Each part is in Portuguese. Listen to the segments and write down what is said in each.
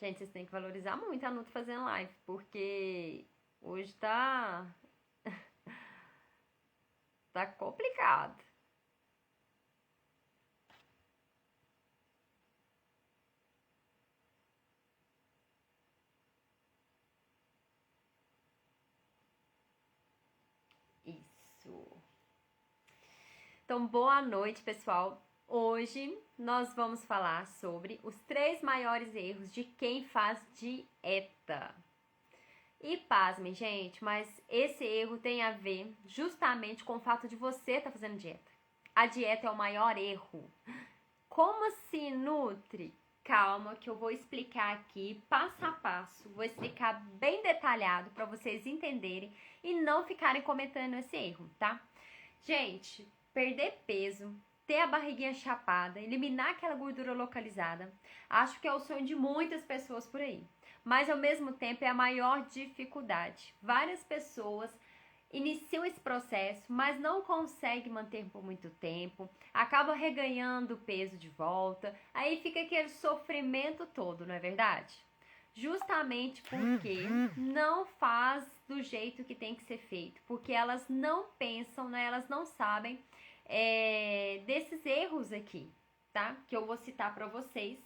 Gente, vocês têm que valorizar muito a Nutri fazendo live, porque hoje tá complicado. Isso. Então, boa noite, pessoal. Hoje nós vamos falar sobre os 3 maiores erros de quem faz dieta. E pasmem, gente, mas esse erro tem a ver justamente com o fato de você estar fazendo dieta. A dieta é o maior erro. Como assim, Nutri? Calma, que eu vou explicar aqui passo a passo. Vou explicar bem detalhado para vocês entenderem e não ficarem cometendo esse erro, tá? Gente, perder peso, ter a barriguinha chapada, eliminar aquela gordura localizada, acho que é o sonho de muitas pessoas por aí. Mas ao mesmo tempo é a maior dificuldade. Várias pessoas iniciam esse processo, mas não conseguem manter por muito tempo, acaba reganhando peso de volta, aí fica aquele sofrimento todo, não é verdade? Justamente porque não faz do jeito que tem que ser feito, porque elas não pensam, né? Elas não sabem desses erros aqui, tá? Que eu vou citar para vocês.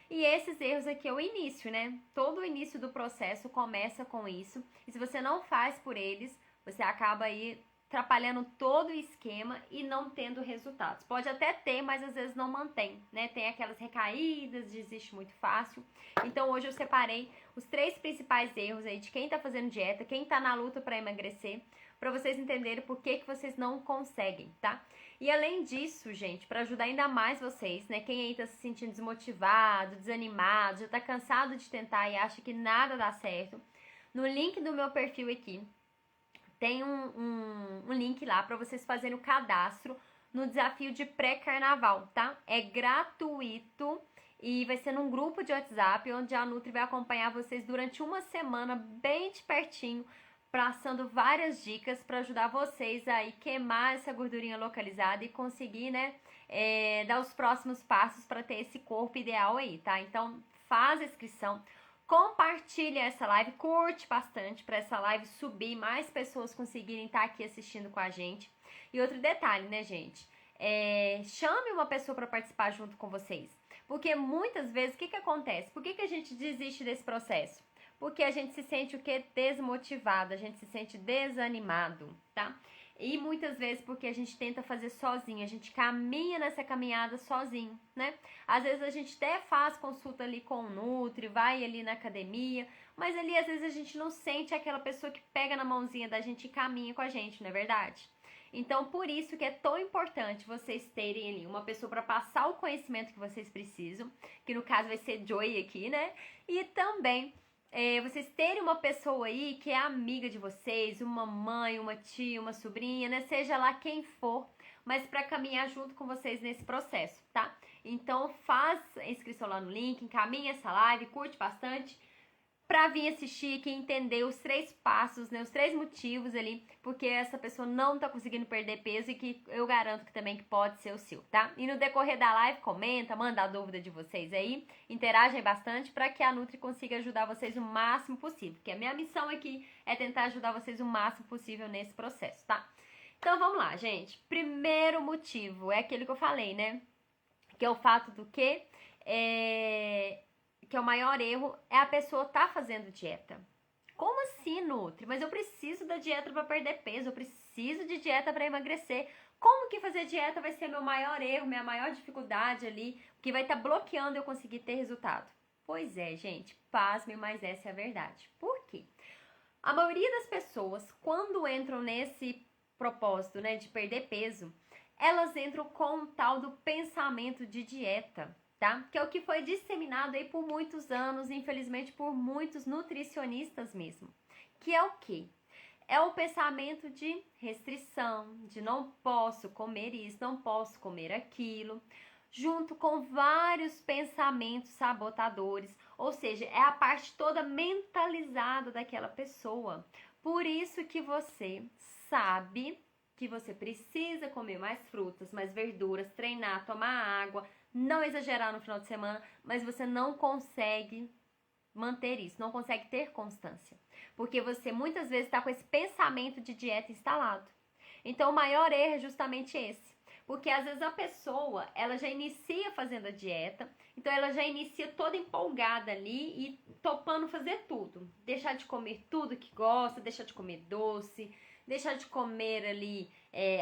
E esses erros aqui é o início, né? Todo o início do processo começa com isso. E se você não faz por eles, você acaba aí atrapalhando todo o esquema e não tendo resultados. Pode até ter, mas às vezes não mantém, né? Tem aquelas recaídas, desiste muito fácil. Então hoje eu separei os 3 principais erros aí de quem tá fazendo dieta, quem tá na luta para emagrecer, para vocês entenderem por que vocês não conseguem, tá? E além disso, gente, para ajudar ainda mais vocês, né? Quem aí tá se sentindo desmotivado, desanimado, já tá cansado de tentar e acha que nada dá certo, no link do meu perfil aqui, tem um link lá para vocês fazerem o cadastro no desafio de pré-carnaval, tá? É gratuito e vai ser num grupo de WhatsApp onde a Nutri vai acompanhar vocês durante uma semana bem de pertinho, passando várias dicas para ajudar vocês aí queimar essa gordurinha localizada e conseguir, né, dar os próximos passos para ter esse corpo ideal aí, tá? Então faz a inscrição. Compartilha essa live, curte bastante para essa live subir, mais pessoas conseguirem estar aqui assistindo com a gente. E outro detalhe, né, gente? Chame uma pessoa para participar junto com vocês. Porque muitas vezes, o que acontece? Por que a gente desiste desse processo? Porque a gente se sente o quê? Desmotivado, a gente se sente desanimado, tá? E muitas vezes porque a gente tenta fazer sozinho, a gente caminha nessa caminhada sozinho, né? Às vezes a gente até faz consulta ali com o Nutri, vai ali na academia, mas ali às vezes a gente não sente aquela pessoa que pega na mãozinha da gente e caminha com a gente, não é verdade? Então, por isso que é tão importante vocês terem ali uma pessoa para passar o conhecimento que vocês precisam, que no caso vai ser Joy aqui, né? E também vocês terem uma pessoa aí que é amiga de vocês, uma mãe, uma tia, uma sobrinha, né? Seja lá quem for, mas para caminhar junto com vocês nesse processo, tá? Então faz a inscrição lá no link, encaminha essa live, curte bastante pra vir assistir aqui e entender os 3 passos, né? Os 3 motivos ali, porque essa pessoa não tá conseguindo perder peso e que eu garanto que também que pode ser o seu, tá? E no decorrer da live, comenta, manda a dúvida de vocês aí, interagem bastante para que a Nutri consiga ajudar vocês o máximo possível, porque a minha missão aqui é tentar ajudar vocês o máximo possível nesse processo, tá? Então vamos lá, gente. Primeiro motivo é aquele que eu falei, né? Que é o fato do que que é o maior erro, é a pessoa tá fazendo dieta. Como assim, Nutri? Mas eu preciso da dieta para perder peso, eu preciso de dieta para emagrecer. Como que fazer dieta vai ser meu maior erro, minha maior dificuldade ali, que vai estar bloqueando eu conseguir ter resultado? Pois é, gente, pasme, mas essa é a verdade. Por quê? A maioria das pessoas, quando entram nesse propósito, né, de perder peso, elas entram com o tal do pensamento de dieta, tá? Que é o que foi disseminado aí por muitos anos, infelizmente por muitos nutricionistas mesmo. Que é o quê? É o pensamento de restrição, de não posso comer isso, não posso comer aquilo, junto com vários pensamentos sabotadores, ou seja, é a parte toda mentalizada daquela pessoa. Por isso que você sabe que você precisa comer mais frutas, mais verduras, treinar, tomar água, não exagerar no final de semana, mas você não consegue manter isso, não consegue ter constância. Porque você muitas vezes está com esse pensamento de dieta instalado. Então, o maior erro é justamente esse. Porque às vezes a pessoa, ela já inicia fazendo a dieta, então ela já inicia toda empolgada ali e topando fazer tudo. Deixar de comer tudo que gosta, deixar de comer doce, deixar de comer ali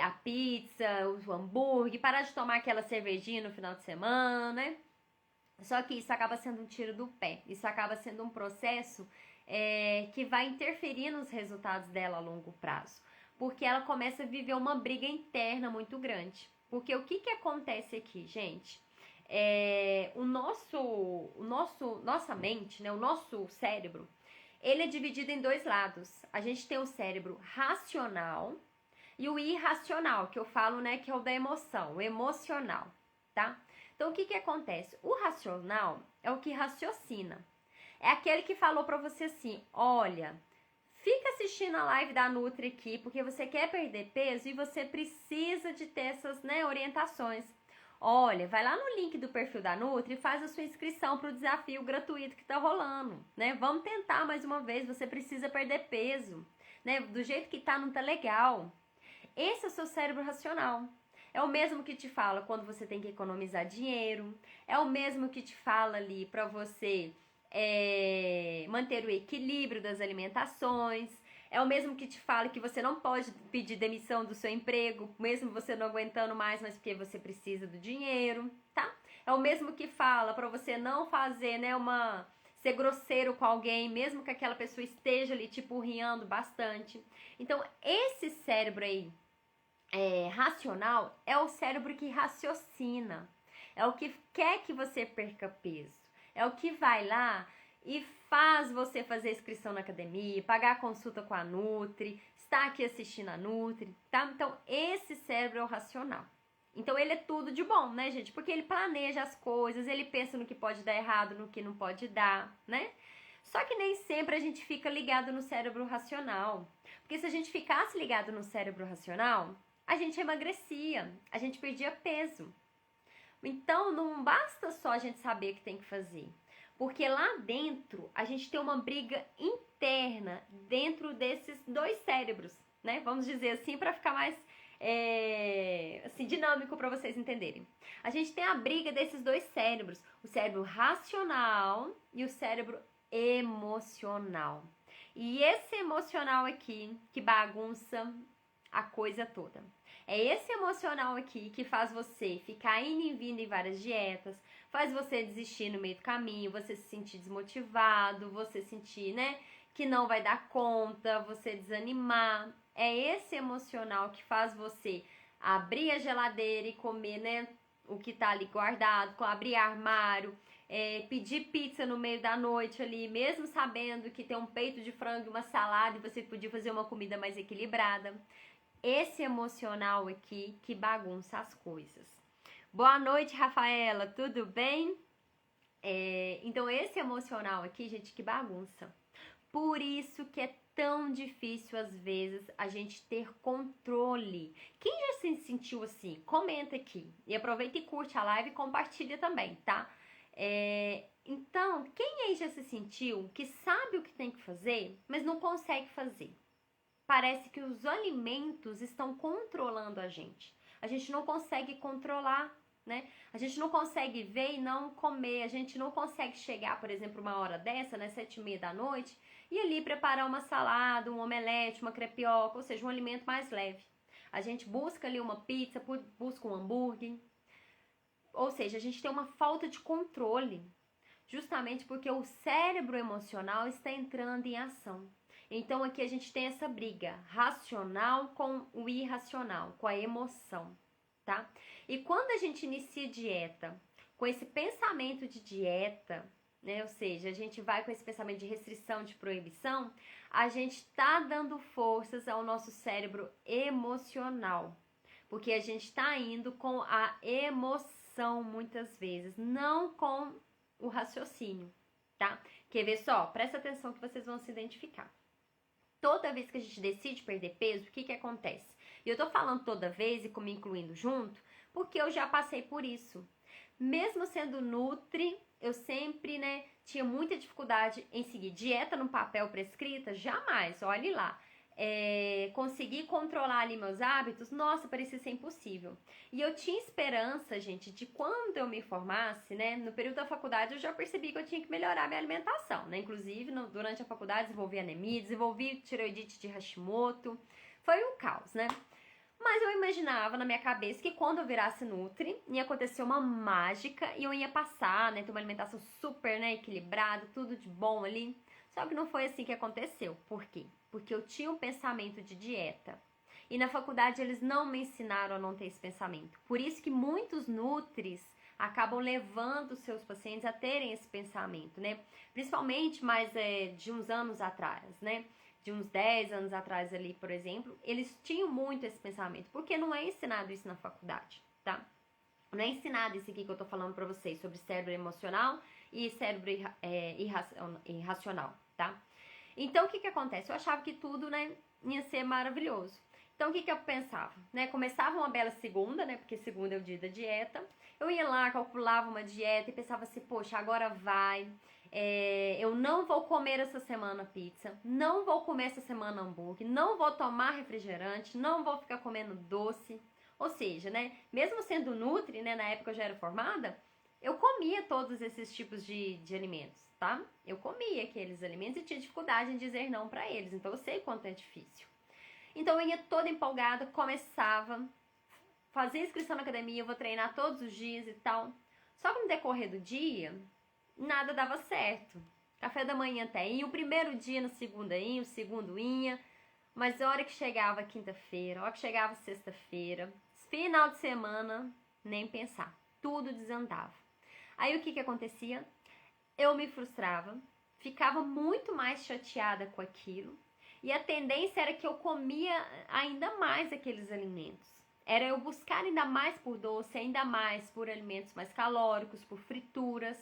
a pizza, o hambúrguer, parar de tomar aquela cervejinha no final de semana, né? Só que isso acaba sendo um tiro do pé. Isso acaba sendo um processo que vai interferir nos resultados dela a longo prazo. Porque ela começa a viver uma briga interna muito grande. Porque o que acontece aqui, gente? Nossa mente, né, o nosso cérebro, ele é dividido em dois lados. A gente tem o cérebro racional e o irracional, que eu falo, né, que é o da emoção, o emocional, tá? Então, o que acontece? O racional é o que raciocina. É aquele que falou pra você assim, olha, fica assistindo a live da Nutri aqui, porque você quer perder peso e você precisa de ter essas, né, orientações. Olha, vai lá no link do perfil da Nutri e faz a sua inscrição para o desafio gratuito que tá rolando, né? Vamos tentar mais uma vez, você precisa perder peso, né? Do jeito que tá, não tá legal. Esse é o seu cérebro racional. É o mesmo que te fala quando você tem que economizar dinheiro. É o mesmo que te fala ali para você manter o equilíbrio das alimentações. É o mesmo que te fala que você não pode pedir demissão do seu emprego, mesmo você não aguentando mais, mas porque você precisa do dinheiro, tá? É o mesmo que fala para você não fazer, né, ser grosseiro com alguém, mesmo que aquela pessoa esteja ali te porriando bastante. Então, esse cérebro aí, racional, é o cérebro que raciocina, é o que quer que você perca peso, é o que vai lá e faz você fazer inscrição na academia, pagar a consulta com a Nutri, estar aqui assistindo a Nutri, tá? Então, esse cérebro é o racional. Então, ele é tudo de bom, né, gente? Porque ele planeja as coisas, ele pensa no que pode dar errado, no que não pode dar, né? Só que nem sempre a gente fica ligado no cérebro racional. Porque se a gente ficasse ligado no cérebro racional, a gente emagrecia, a gente perdia peso. Então, não basta só a gente saber o que tem que fazer. Porque lá dentro, a gente tem uma briga interna dentro desses dois cérebros, né? Vamos dizer assim, para ficar mais assim, dinâmico para vocês entenderem. A gente tem a briga desses dois cérebros, o cérebro racional e o cérebro emocional. E esse emocional aqui que bagunça a coisa toda. É esse emocional aqui que faz você ficar indo e vindo em várias dietas, faz você desistir no meio do caminho, você se sentir desmotivado, você sentir, né, que não vai dar conta, você desanimar. É esse emocional que faz você abrir a geladeira e comer, né, o que tá ali guardado, abrir armário, pedir pizza no meio da noite ali, mesmo sabendo que tem um peito de frango e uma salada e você podia fazer uma comida mais equilibrada. Esse emocional aqui que bagunça as coisas. Boa noite, Rafaela, tudo bem? Então, esse emocional aqui, gente, que bagunça. Por isso que é tão difícil, às vezes, a gente ter controle. Quem já se sentiu assim? Comenta aqui. E aproveita e curte a live e compartilha também, tá? Então, quem aí já se sentiu que sabe o que tem que fazer, mas não consegue fazer? Parece que os alimentos estão controlando a gente. A gente não consegue controlar, né? A gente não consegue ver e não comer. A gente não consegue chegar, por exemplo, uma hora dessa, né, 7h30 da noite, e ali preparar uma salada, um omelete, uma crepioca, ou seja, um alimento mais leve. A gente busca ali uma pizza, busca um hambúrguer. Ou seja, a gente tem uma falta de controle, justamente porque o cérebro emocional está entrando em ação. Então, aqui a gente tem essa briga racional com o irracional, com a emoção, tá? E quando a gente inicia dieta com esse pensamento de dieta, né? Ou seja, a gente vai com esse pensamento de restrição, de proibição, a gente tá dando forças ao nosso cérebro emocional, porque a gente tá indo com a emoção muitas vezes, não com o raciocínio, tá? Quer ver só? Presta atenção que vocês vão se identificar. Toda vez que a gente decide perder peso, o que acontece? E eu tô falando toda vez e me incluindo junto, porque eu já passei por isso. Mesmo sendo nutri, eu sempre, né, tinha muita dificuldade em seguir dieta no papel prescrita, jamais, olhe lá. Conseguir controlar ali meus hábitos, nossa, parecia ser impossível. E eu tinha esperança, gente, de quando eu me formasse, né, no período da faculdade eu já percebi que eu tinha que melhorar minha alimentação, né, inclusive durante a faculdade desenvolvi anemia, desenvolvi tireoidite de Hashimoto, foi um caos, né. Mas eu imaginava na minha cabeça que quando eu virasse Nutri, ia acontecer uma mágica e eu ia passar, né, ter uma alimentação super, né, equilibrada, tudo de bom ali. Só que não foi assim que aconteceu. Por quê? Porque eu tinha um pensamento de dieta. E na faculdade eles não me ensinaram a não ter esse pensamento. Por isso que muitos Nutris acabam levando seus pacientes a terem esse pensamento, né? Principalmente mais de uns anos atrás, né? De uns 10 anos atrás ali, por exemplo, eles tinham muito esse pensamento, porque não é ensinado isso na faculdade, tá? Não é ensinado isso aqui que eu tô falando pra vocês, sobre cérebro emocional e cérebro irracional, tá? Então, o que que acontece? Eu achava que tudo, né, ia ser maravilhoso. Então, o que que eu pensava? Né? Começava uma bela segunda, né, porque segunda é o dia da dieta. Eu ia lá, calculava uma dieta e pensava assim, poxa, agora vai. Eu não vou comer essa semana pizza, não vou comer essa semana hambúrguer, não vou tomar refrigerante, não vou ficar comendo doce. Ou seja, né, mesmo sendo Nutri, né, na época eu já era formada, eu comia todos esses tipos de alimentos, tá? Eu comia aqueles alimentos e tinha dificuldade em dizer não para eles, então eu sei quanto é difícil. Então eu ia toda empolgada, começava, fazia inscrição na academia, eu vou treinar todos os dias e tal. Só que no decorrer do dia, nada dava certo. Café da manhã até ia, o primeiro dia no segunda ia, o segundo ia, mas a hora que chegava quinta-feira, a hora que chegava sexta-feira, final de semana, nem pensar, tudo desandava. Aí o que que acontecia? Eu me frustrava, ficava muito mais chateada com aquilo, e a tendência era que eu comia ainda mais aqueles alimentos. Era eu buscar ainda mais por doce, ainda mais por alimentos mais calóricos, por frituras.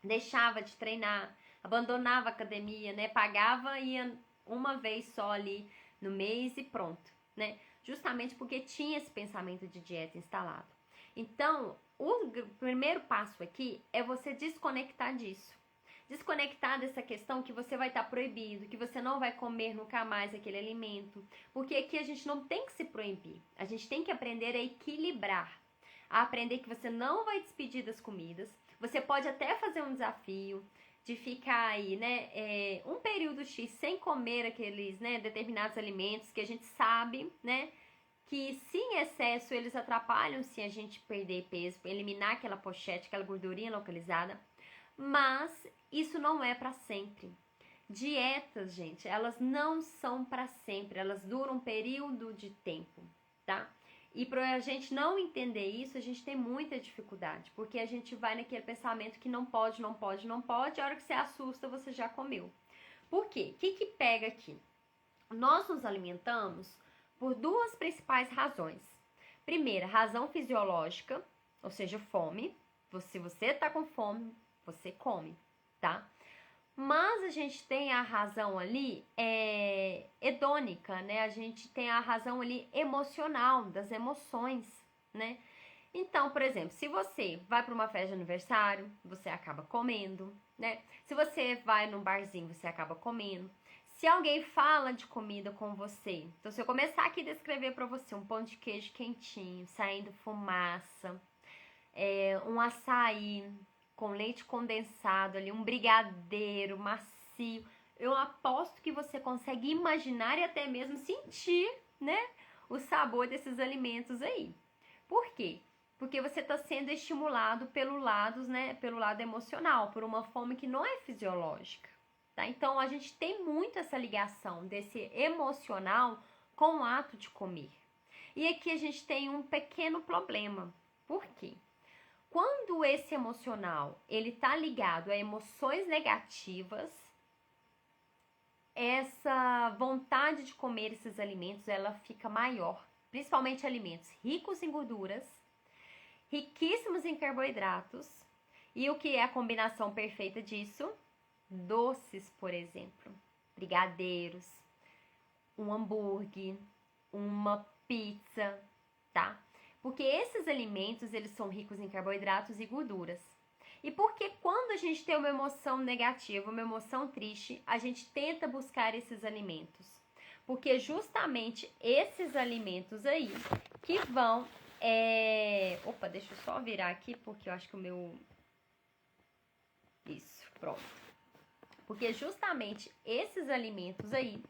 Deixava de treinar, abandonava a academia, né? Pagava e ia uma vez só ali no mês e pronto, né? Justamente porque tinha esse pensamento de dieta instalado. Então, o primeiro passo aqui é você desconectar disso. Desconectar dessa questão que você vai estar proibido, que você não vai comer nunca mais aquele alimento. Porque aqui a gente não tem que se proibir. A gente tem que aprender a equilibrar. A aprender que você não vai despedir das comidas. Você pode até fazer um desafio de ficar aí, né, um período X sem comer aqueles, né, determinados alimentos que a gente sabe, né, que se em excesso eles atrapalham se a gente perder peso, eliminar aquela pochete, aquela gordurinha localizada. Mas isso não é para sempre. Dietas, gente, elas não são para sempre, elas duram um período de tempo, tá? E para a gente não entender isso, a gente tem muita dificuldade, porque a gente vai naquele pensamento que não pode, não pode, não pode, a hora que você assusta, você já comeu. Por quê? O que que pega aqui? Nós nos alimentamos por duas principais razões. Primeira, razão fisiológica, ou seja, fome. Se você tá com fome, você come, tá? Mas a gente tem a razão ali hedônica, né? A gente tem a razão ali emocional, das emoções, né? Então, por exemplo, se você vai para uma festa de aniversário, você acaba comendo, né? Se você vai num barzinho, você acaba comendo. Se alguém fala de comida com você, então se eu começar aqui a descrever para você um pão de queijo quentinho, saindo fumaça, um açaí com leite condensado ali, um brigadeiro macio, eu aposto que você consegue imaginar e até mesmo sentir, né, o sabor desses alimentos aí. Por quê? Porque você está sendo estimulado pelo lado, né, pelo lado emocional, por uma fome que não é fisiológica, tá? Então a gente tem muito essa ligação desse emocional com o ato de comer. E aqui a gente tem um pequeno problema. Por quê? Quando esse emocional ele tá ligado a emoções negativas, essa vontade de comer esses alimentos ela fica maior, principalmente alimentos ricos em gorduras, riquíssimos em carboidratos e o que é a combinação perfeita disso? Doces, por exemplo, brigadeiros, um hambúrguer, uma pizza, tá? Porque esses alimentos, eles são ricos em carboidratos e gorduras. E porque quando a gente tem uma emoção negativa, uma emoção triste, a gente tenta buscar esses alimentos. Porque justamente esses alimentos aí que vão... Opa, deixa eu só virar aqui, porque eu acho que o meu... Isso, pronto. Porque justamente esses alimentos aí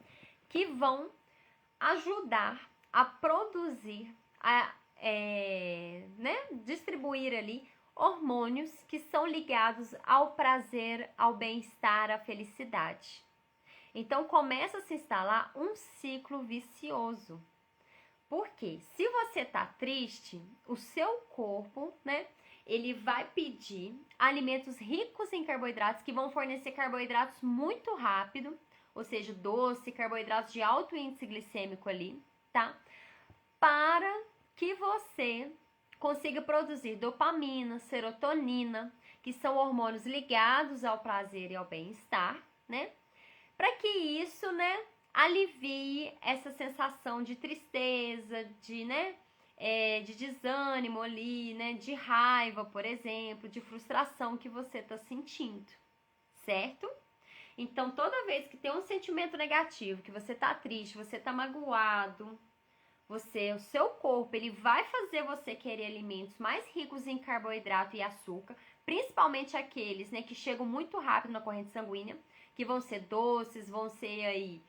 que vão ajudar a produzir, distribuir ali hormônios que são ligados ao prazer, ao bem-estar, à felicidade. Então começa a se instalar um ciclo vicioso. Porque se você tá triste, o seu corpo, né, ele vai pedir alimentos ricos em carboidratos que vão fornecer carboidratos muito rápido, ou seja, doce, carboidratos de alto índice glicêmico ali, tá? Para que você consiga produzir dopamina, serotonina, que são hormônios ligados ao prazer e ao bem-estar, né? Para que isso, né, alivie essa sensação de tristeza, de desânimo ali, né, de raiva, por exemplo, de frustração que você está sentindo, certo? Então, toda vez que tem um sentimento negativo, que você tá triste, você tá magoado, o seu corpo, ele vai fazer você querer alimentos mais ricos em carboidrato e açúcar, principalmente aqueles, né, que chegam muito rápido na corrente sanguínea, que vão ser doces, vão ser aí,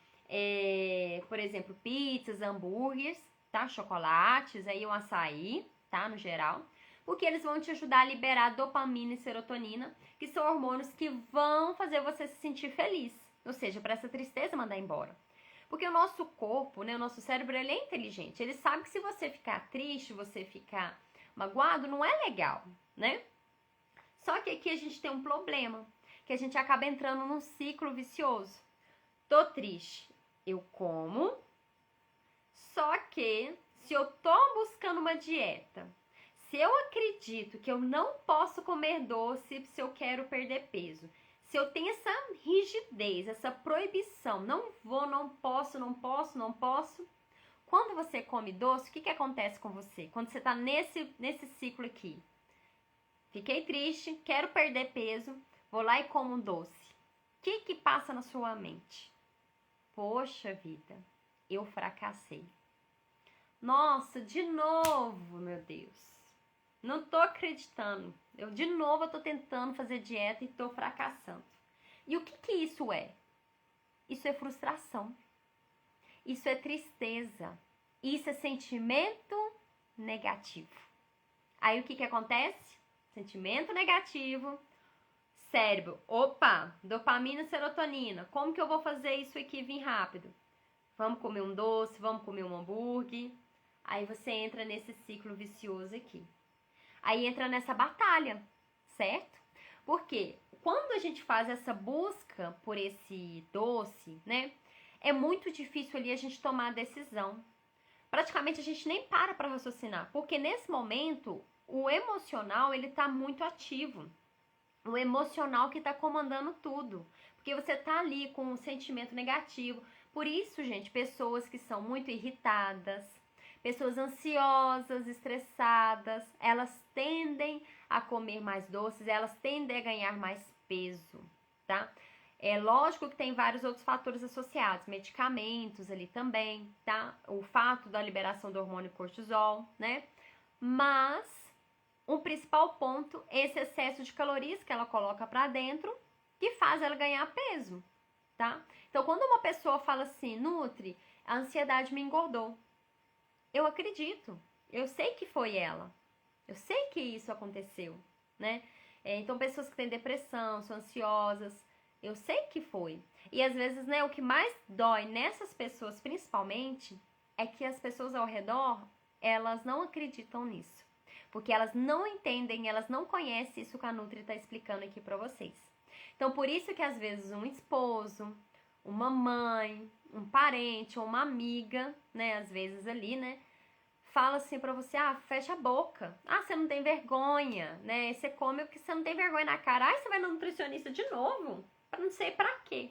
por exemplo, pizzas, hambúrgueres, tá? Chocolates, aí um açaí, tá? No geral. Porque eles vão te ajudar a liberar dopamina e serotonina, que são hormônios que vão fazer você se sentir feliz. Ou seja, para essa tristeza mandar embora. Porque o nosso corpo, né, o nosso cérebro, ele é inteligente. Ele sabe que se você ficar triste, você ficar magoado, não é legal, né? Só que aqui a gente tem um problema, que a gente acaba entrando num ciclo vicioso. Tô triste, eu como, só que se eu tô buscando uma dieta, se eu acredito que eu não posso comer doce se eu quero perder peso, se eu tenho essa rigidez, essa proibição, não vou, não posso, quando você come doce, o que acontece com você? Quando você tá nesse ciclo aqui, fiquei triste, quero perder peso, vou lá e como um doce. O que passa na sua mente? Poxa vida, eu fracassei. Nossa, de novo, meu Deus. Não tô acreditando. De novo, eu tô tentando fazer dieta e tô fracassando. E o que isso é? Isso é frustração. Isso é tristeza. Isso é sentimento negativo. Aí o que acontece? Sentimento negativo. Cérebro, opa, dopamina e serotonina. Como que eu vou fazer isso aqui vir rápido? Vamos comer um doce, vamos comer um hambúrguer. Aí você entra nesse ciclo vicioso aqui. Aí entra nessa batalha, certo? Porque quando a gente faz essa busca por esse doce, né? É muito difícil ali a gente tomar a decisão. Praticamente a gente nem para raciocinar. Porque nesse momento, o emocional, ele tá muito ativo. O emocional que tá comandando tudo. Porque você tá ali com um sentimento negativo. Por isso, gente, pessoas que são muito irritadas, pessoas ansiosas, estressadas, elas tendem a comer mais doces, elas tendem a ganhar mais peso, tá? É lógico que tem vários outros fatores associados, medicamentos ali também, tá? O fato da liberação do hormônio cortisol, né? Mas o principal ponto é esse excesso de calorias que ela coloca pra dentro, que faz ela ganhar peso, tá? Então, quando uma pessoa fala assim, Nutri, a ansiedade me engordou, eu acredito, eu sei que foi ela, eu sei que isso aconteceu, né? Então, pessoas que têm depressão, são ansiosas, eu sei que foi. E às vezes, né, o que mais dói nessas pessoas, principalmente, é que as pessoas ao redor, elas não acreditam nisso. Porque elas não entendem, elas não conhecem isso que a Nutri está explicando aqui para vocês. Então, por isso que às vezes um esposo, uma mãe, um parente ou uma amiga, né, às vezes ali, né, fala assim pra você, fecha a boca. Você não tem vergonha, né, você come porque você não tem vergonha na cara. Você vai no nutricionista de novo? Pra não sei pra quê.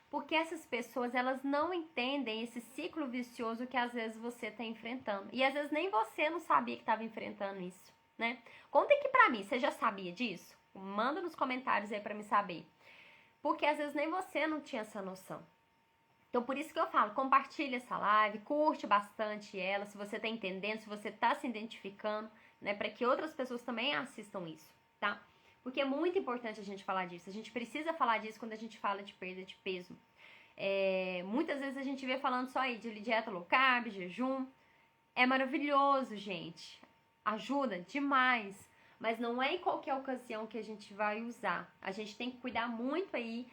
Porque essas pessoas, elas não entendem esse ciclo vicioso que às vezes você tá enfrentando. E às vezes nem você não sabia que estava enfrentando isso, né? Conta aqui pra mim, você já sabia disso? Manda nos comentários aí pra me saber. Porque às vezes nem você não tinha essa noção. Então, por isso que eu falo, compartilha essa live, curte bastante ela, se você tá entendendo, se você tá se identificando, né, para que outras pessoas também assistam isso, tá? Porque é muito importante a gente falar disso. A gente precisa falar disso quando a gente fala de perda de peso. Muitas vezes a gente vê falando só aí de dieta low carb, jejum. É maravilhoso, gente. Ajuda demais. Mas não é em qualquer ocasião que a gente vai usar. A gente tem que cuidar muito aí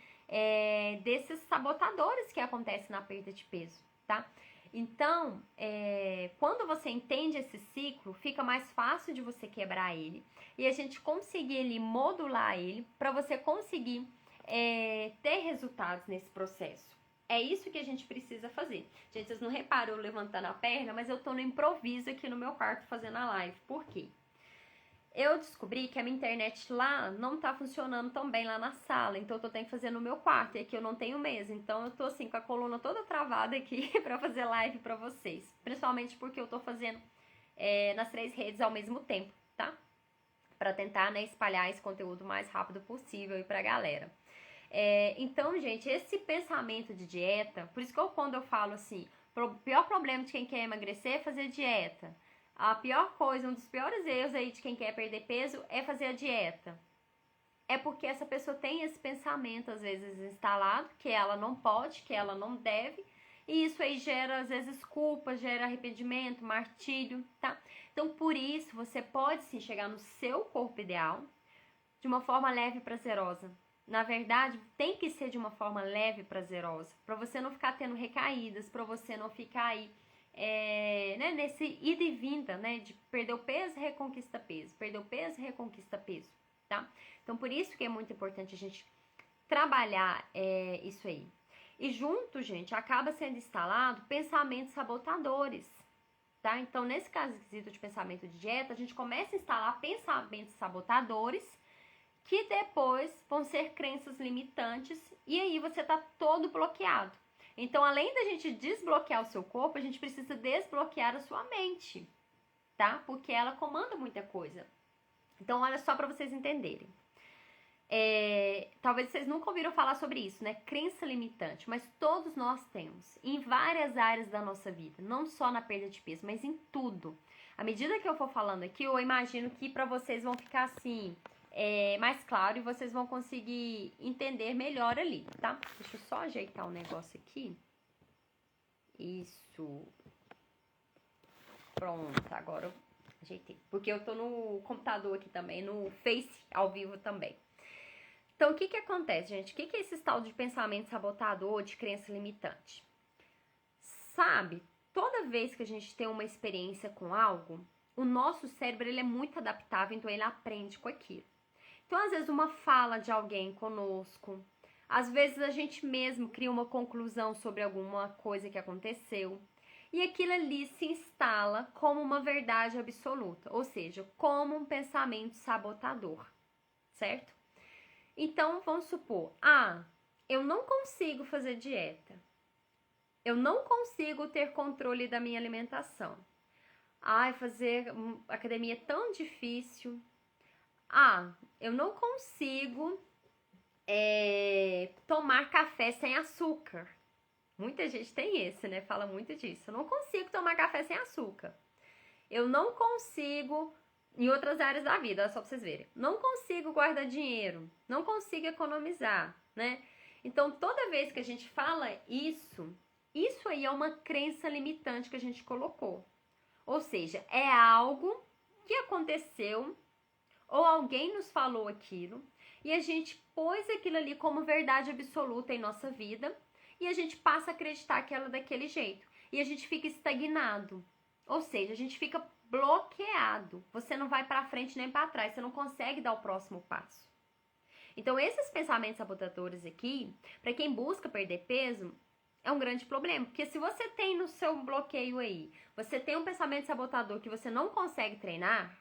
desses sabotadores que acontecem na perda de peso, tá? Então, quando você entende esse ciclo, fica mais fácil de você quebrar ele e a gente conseguir ele, modular ele para você conseguir ter resultados nesse processo. É isso que a gente precisa fazer. Gente, vocês não reparam eu levantando a perna, mas eu tô no improviso aqui no meu quarto fazendo a live. Por quê? Eu descobri que a minha internet lá não tá funcionando tão bem lá na sala, então eu tô tendo que fazer no meu quarto, e aqui eu não tenho mesa, então eu tô assim com a coluna toda travada aqui pra fazer live pra vocês, principalmente porque eu tô fazendo nas 3 redes ao mesmo tempo, tá? Pra tentar, né, espalhar esse conteúdo o mais rápido possível aí pra galera. Então, gente, esse pensamento de dieta, por isso que quando eu falo assim, o pior problema de quem quer emagrecer é fazer dieta. A pior coisa, um dos piores erros aí de quem quer perder peso é fazer a dieta. É porque essa pessoa tem esse pensamento, às vezes, instalado, que ela não pode, que ela não deve, e isso aí gera, às vezes, culpa, gera arrependimento, martírio, tá? Então, por isso, você pode sim chegar no seu corpo ideal de uma forma leve e prazerosa. Na verdade, tem que ser de uma forma leve e prazerosa, para você não ficar tendo recaídas, para você não ficar aí né, nesse ida e vinda, né, de perder o peso, reconquista peso, perder o peso, reconquista peso, tá? Então, por isso que é muito importante a gente trabalhar isso aí. E junto, gente, acaba sendo instalado pensamentos sabotadores, tá? Então, nesse quesito de pensamento de dieta, a gente começa a instalar pensamentos sabotadores que depois vão ser crenças limitantes e aí você tá todo bloqueado. Então, além da gente desbloquear o seu corpo, a gente precisa desbloquear a sua mente, tá? Porque ela comanda muita coisa. Então, olha só para vocês entenderem. Talvez vocês nunca ouviram falar sobre isso, né? Crença limitante, mas todos nós temos, em várias áreas da nossa vida, não só na perda de peso, mas em tudo. À medida que eu for falando aqui, eu imagino que para vocês vão ficar assim, mais claro e vocês vão conseguir entender melhor ali, tá? Deixa eu só ajeitar um negócio aqui. Isso. Pronto, agora eu ajeitei. Porque eu tô no computador aqui também, no Face ao vivo também. Então, o que acontece, gente? O que é esse tal de pensamento sabotador, de crença limitante? Sabe, toda vez que a gente tem uma experiência com algo, o nosso cérebro ele é muito adaptável, então ele aprende com aquilo. Então, às vezes, uma fala de alguém conosco, às vezes a gente mesmo cria uma conclusão sobre alguma coisa que aconteceu, e aquilo ali se instala como uma verdade absoluta, ou seja, como um pensamento sabotador, certo? Então, vamos supor, eu não consigo fazer dieta, eu não consigo ter controle da minha alimentação, fazer academia é tão difícil, eu não consigo tomar café sem açúcar. Muita gente tem esse, né? Fala muito disso. Eu não consigo tomar café sem açúcar. Eu não consigo, em outras áreas da vida, só pra vocês verem. Não consigo guardar dinheiro. Não consigo economizar, né? Então, toda vez que a gente fala isso aí é uma crença limitante que a gente colocou. Ou seja, é algo que aconteceu ou alguém nos falou aquilo e a gente pôs aquilo ali como verdade absoluta em nossa vida e a gente passa a acreditar aquela daquele jeito e a gente fica estagnado, ou seja, a gente fica bloqueado, você não vai para frente nem para trás, você não consegue dar o próximo passo. Então esses pensamentos sabotadores aqui, para quem busca perder peso, é um grande problema, porque se você tem no seu bloqueio aí, você tem um pensamento sabotador que você não consegue treinar,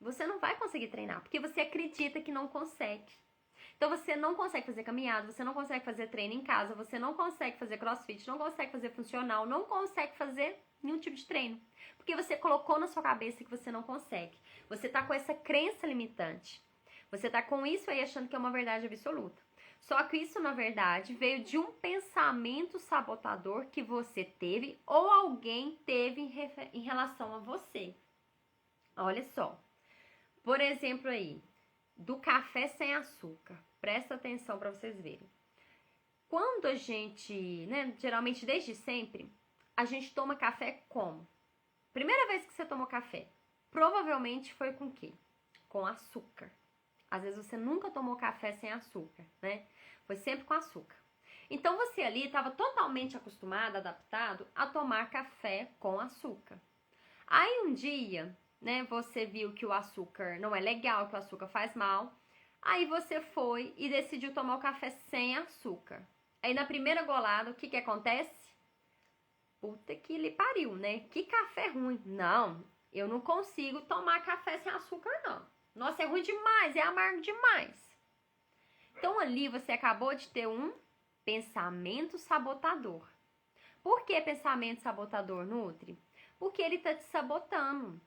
você não vai conseguir treinar, porque você acredita que não consegue. Então você não consegue fazer caminhada, você não consegue fazer treino em casa, você não consegue fazer crossfit, não consegue fazer funcional, não consegue fazer nenhum tipo de treino. Porque você colocou na sua cabeça que você não consegue. Você tá com essa crença limitante. Você tá com isso aí achando que é uma verdade absoluta. Só que isso, na verdade, veio de um pensamento sabotador que você teve ou alguém teve em relação a você. Olha só. Por exemplo aí, do café sem açúcar. Presta atenção para vocês verem. Quando a gente, né, geralmente desde sempre, a gente toma café como? Primeira vez que você tomou café, provavelmente foi com o quê? Com açúcar. Às vezes você nunca tomou café sem açúcar, né? Foi sempre com açúcar. Então você ali estava totalmente acostumado, adaptado a tomar café com açúcar. Aí um dia, né, você viu que o açúcar não é legal, que o açúcar faz mal. Aí você foi e decidiu tomar o café sem açúcar. Aí na primeira golada, o que que acontece? Puta que lhe pariu, né? Que café ruim. Não, eu não consigo tomar café sem açúcar, não. Nossa, é ruim demais, é amargo demais. Então ali você acabou de ter um pensamento sabotador. Por que pensamento sabotador, Nutri? Porque ele está te sabotando.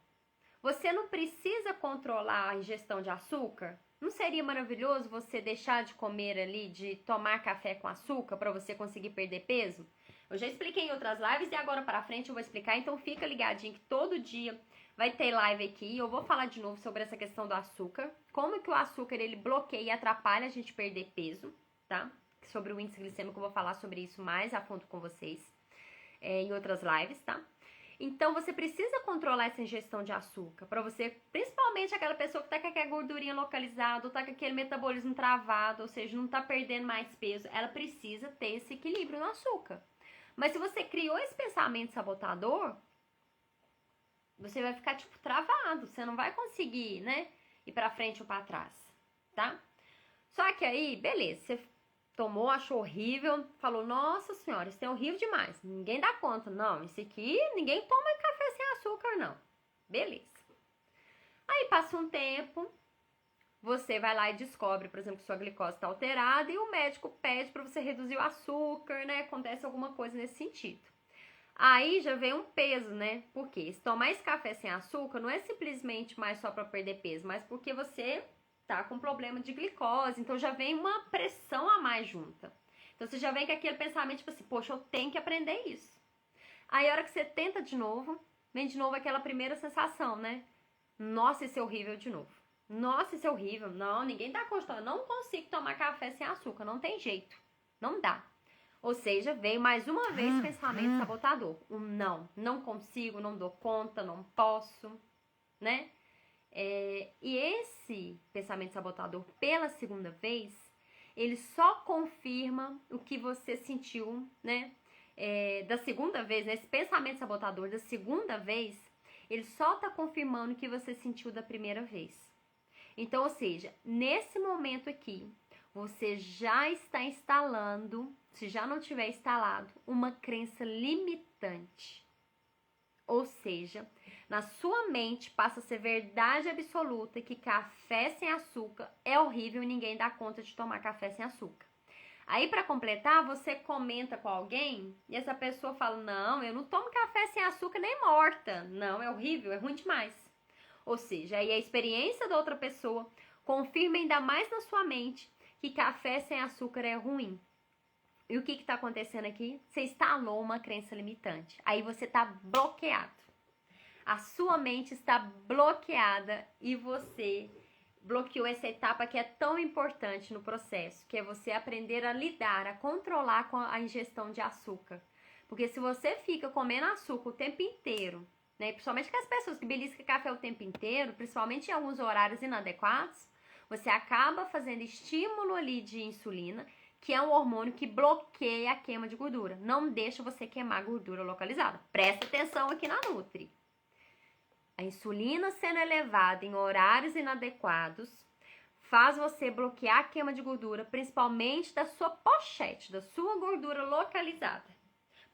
Você não precisa controlar a ingestão de açúcar? Não seria maravilhoso você deixar de comer ali, de tomar café com açúcar para você conseguir perder peso? Eu já expliquei em outras lives e agora para frente eu vou explicar, então fica ligadinho que todo dia vai ter live aqui. Eu vou falar de novo sobre essa questão do açúcar, como que o açúcar ele bloqueia e atrapalha a gente perder peso, tá? Sobre o índice glicêmico eu vou falar sobre isso mais a fundo com vocês em outras lives, tá? Então, você precisa controlar essa ingestão de açúcar para você, principalmente aquela pessoa que tá com aquela gordurinha localizada, ou tá com aquele metabolismo travado, ou seja, não tá perdendo mais peso, ela precisa ter esse equilíbrio no açúcar. Mas se você criou esse pensamento sabotador, você vai ficar, tipo, travado, você não vai conseguir, né, ir pra frente ou pra trás, tá? Só que aí, beleza, você tomou, achou horrível, falou, nossa senhora, isso é horrível demais, ninguém dá conta, não, isso aqui, ninguém toma café sem açúcar, não. Beleza. Aí passa um tempo, você vai lá e descobre, por exemplo, que sua glicose está alterada e o médico pede para você reduzir o açúcar, né, acontece alguma coisa nesse sentido. Aí já vem um peso, né, porque se tomar esse café sem açúcar não é simplesmente mais só para perder peso, mas porque você tá com problema de glicose, então já vem uma pressão a mais junta. Então você já vem com aquele pensamento tipo assim, poxa, eu tenho que aprender isso. Aí a hora que você tenta de novo, vem de novo aquela primeira sensação, né? Nossa, isso é horrível de novo. Nossa, isso é horrível. Não, ninguém dá conta. Eu não consigo tomar café sem açúcar, não tem jeito. Não dá. Ou seja, veio mais uma vez pensamento sabotador. Não consigo, não dou conta, não posso, né? E esse pensamento sabotador, pela segunda vez, ele só confirma o que você sentiu, né? Da segunda vez, né? Esse pensamento sabotador da segunda vez, ele só tá confirmando o que você sentiu da primeira vez. Então, ou seja, nesse momento aqui, você já está instalando, se já não tiver instalado, uma crença limitante. Ou seja, na sua mente passa a ser verdade absoluta que café sem açúcar é horrível e ninguém dá conta de tomar café sem açúcar. Aí, para completar, você comenta com alguém e essa pessoa fala, não, eu não tomo café sem açúcar nem morta. Não, é horrível, é ruim demais. Ou seja, aí a experiência da outra pessoa confirma ainda mais na sua mente que café sem açúcar é ruim. E o que está acontecendo aqui? Você instalou uma crença limitante. Aí você está bloqueado. A sua mente está bloqueada e você bloqueou essa etapa que é tão importante no processo, que é você aprender a lidar, a controlar com a ingestão de açúcar. Porque se você fica comendo açúcar o tempo inteiro, né, principalmente com as pessoas que beliscam café o tempo inteiro, principalmente em alguns horários inadequados, você acaba fazendo estímulo ali de insulina, que é um hormônio que bloqueia a queima de gordura. Não deixa você queimar gordura localizada. Presta atenção aqui na Nutri. A insulina sendo elevada em horários inadequados faz você bloquear a queima de gordura, principalmente da sua pochete, da sua gordura localizada.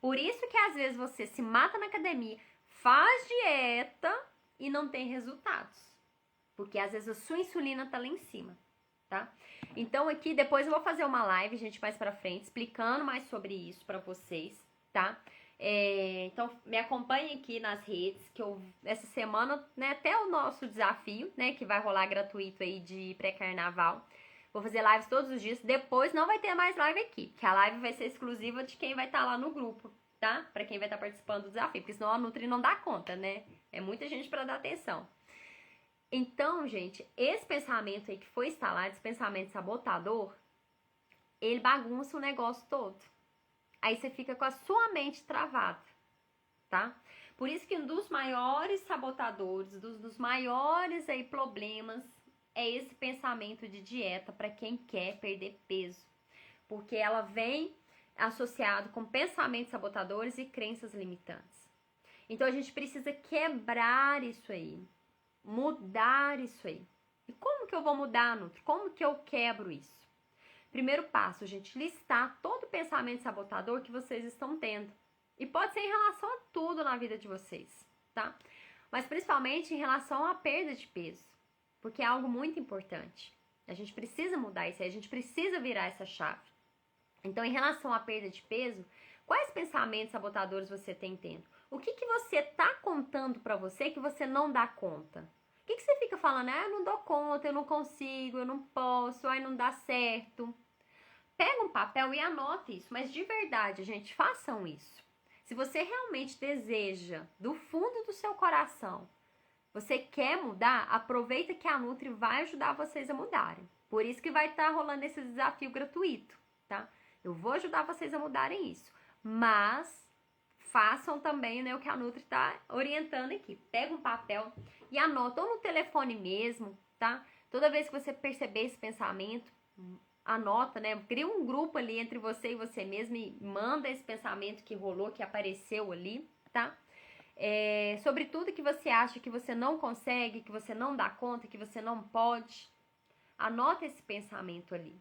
Por isso que às vezes você se mata na academia, faz dieta e não tem resultados. Porque às vezes a sua insulina tá lá em cima, tá? Então aqui depois eu vou fazer uma live, gente, mais pra frente, explicando mais sobre isso pra vocês, tá? Então, me acompanhe aqui nas redes, que eu, essa semana, né, até o nosso desafio, né, que vai rolar gratuito aí de pré-carnaval. Vou fazer lives todos os dias. Depois não vai ter mais live aqui, que a live vai ser exclusiva de quem vai estar lá no grupo, tá? Pra quem vai estar participando do desafio, porque senão a Nutri não dá conta, né? É muita gente pra dar atenção. Então, gente, esse pensamento aí que foi instalado, esse pensamento sabotador, ele bagunça o negócio todo. Aí você fica com a sua mente travada, tá? Por isso que um dos maiores sabotadores, dos maiores aí problemas é esse pensamento de dieta para quem quer perder peso. Porque ela vem associado com pensamentos sabotadores e crenças limitantes. Então a gente precisa quebrar isso aí, mudar isso aí. E como que eu vou mudar, Nutri? Como que eu quebro isso? Primeiro passo, gente, listar todo o pensamento sabotador que vocês estão tendo. E pode ser em relação a tudo na vida de vocês, tá? Mas principalmente em relação à perda de peso. Porque é algo muito importante. A gente precisa mudar isso aí, a gente precisa virar essa chave. Então, em relação à perda de peso, quais pensamentos sabotadores você tem tendo? O que você tá contando pra você que você não dá conta? O que você fica falando? Ah, eu não dou conta, eu não consigo, eu não posso, ai, não dá certo. Pega um papel e anote isso, mas de verdade, gente, façam isso. Se você realmente deseja, do fundo do seu coração, você quer mudar, aproveita que a Nutri vai ajudar vocês a mudarem. Por isso que vai estar rolando esse desafio gratuito, tá? Eu vou ajudar vocês a mudarem isso. Mas façam também, né, o que a Nutri está orientando aqui. Pega um papel e anota, ou no telefone mesmo, tá? Toda vez que você perceber esse pensamento, anota, né? Cria um grupo ali entre você e você mesmo e manda esse pensamento que rolou, que apareceu ali, tá? Sobre tudo que você acha que você não consegue, que você não dá conta, que você não pode. Anota esse pensamento ali.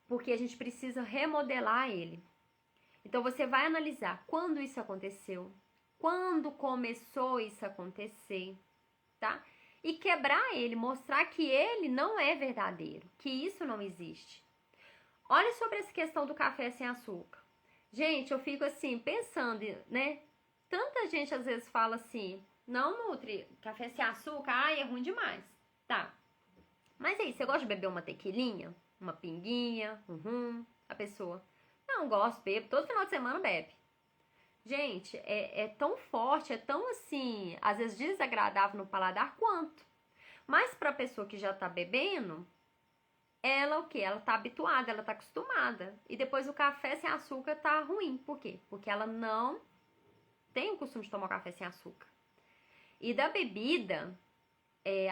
Porque a gente precisa remodelar ele. Então você vai analisar quando isso aconteceu, quando começou isso a acontecer, tá? E quebrar ele, mostrar que ele não é verdadeiro, que isso não existe. Olha sobre essa questão do café sem açúcar. Gente, eu fico assim, pensando, né? Tanta gente às vezes fala assim, não, Nutri, café sem açúcar, ai, é ruim demais. Tá. Mas aí, você gosta de beber uma tequilinha? Uma pinguinha, um rum? A pessoa, não, gosto, bebo, todo final de semana bebe. Gente, é tão forte, é tão assim, às vezes desagradável no paladar quanto. Mas pra pessoa que já tá bebendo, ela o quê? Ela tá habituada, ela tá acostumada. E depois o café sem açúcar tá ruim. Por quê? Porque ela não tem o costume de tomar café sem açúcar. E da bebida,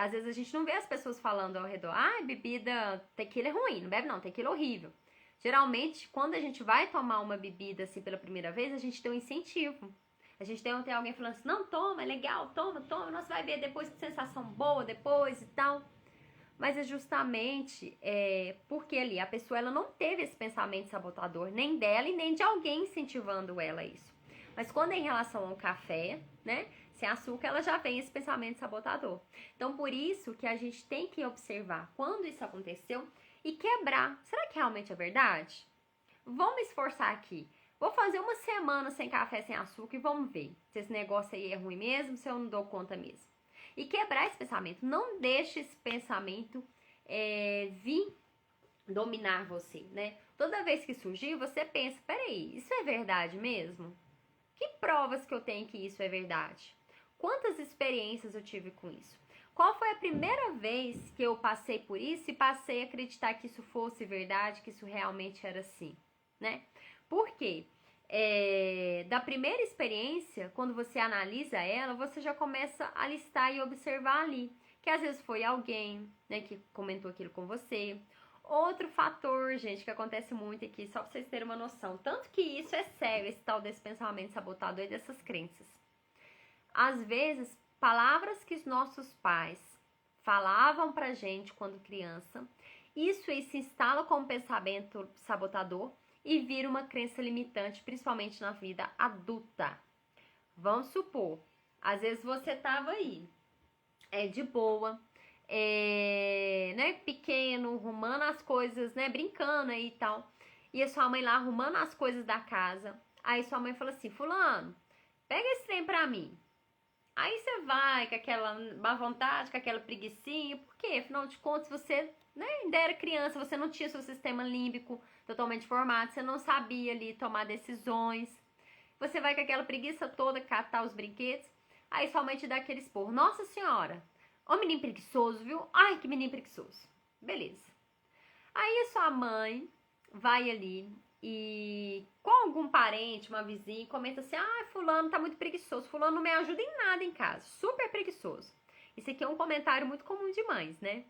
às vezes a gente não vê as pessoas falando ao redor, bebida, tequila é ruim, não bebe não, tequila é horrível. Geralmente, quando a gente vai tomar uma bebida assim pela primeira vez, a gente tem um incentivo. A gente tem alguém falando assim, não, toma, é legal, toma, nossa, vai ver depois que sensação boa, depois e tal. Mas é justamente porque ali a pessoa ela não teve esse pensamento sabotador, nem dela e nem de alguém incentivando ela a isso. Mas quando é em relação ao café, né, sem açúcar, ela já tem esse pensamento sabotador. Então, por isso que a gente tem que observar quando isso aconteceu e quebrar. Será que realmente é verdade? Vamos me esforçar aqui. Vou fazer uma semana sem café, sem açúcar e vamos ver se esse negócio aí é ruim mesmo, se eu não dou conta mesmo. E quebrar esse pensamento. Não deixe esse pensamento vir dominar você, né? Toda vez que surgir, você pensa, peraí, isso é verdade mesmo? Que provas que eu tenho que isso é verdade? Quantas experiências eu tive com isso? Qual foi a primeira vez que eu passei por isso e passei a acreditar que isso fosse verdade, que isso realmente era assim, né? Por quê? Da primeira experiência, quando você analisa ela, você já começa a listar e observar ali. Que às vezes foi alguém, né, que comentou aquilo com você. Outro fator, gente, que acontece muito aqui, só pra vocês terem uma noção. Tanto que isso é sério, esse tal desse pensamento sabotador e dessas crenças. Às vezes, palavras que os nossos pais falavam pra gente quando criança, isso aí se instala como pensamento sabotador e vira uma crença limitante, principalmente na vida adulta. Vamos supor, às vezes você tava aí, de boa, né, pequeno, arrumando as coisas, né, brincando aí e tal, e a sua mãe lá arrumando as coisas da casa, Aí sua mãe fala assim, fulano, pega esse trem pra mim. Aí você vai com aquela má vontade, com aquela preguicinha, porque afinal de contas você, né, ainda era criança, você não tinha seu sistema límbico totalmente formado, você não sabia ali tomar decisões. Você vai com aquela preguiça toda catar os brinquedos, aí sua mãe te dá aquele esporro. Nossa senhora, ô menino preguiçoso, viu? Ai, que menino preguiçoso. Beleza. Aí sua mãe vai ali e com algum parente, uma vizinha, comenta assim, ah, fulano tá muito preguiçoso, fulano não me ajuda em nada em casa, super preguiçoso. Isso aqui é um comentário muito comum de mães, né?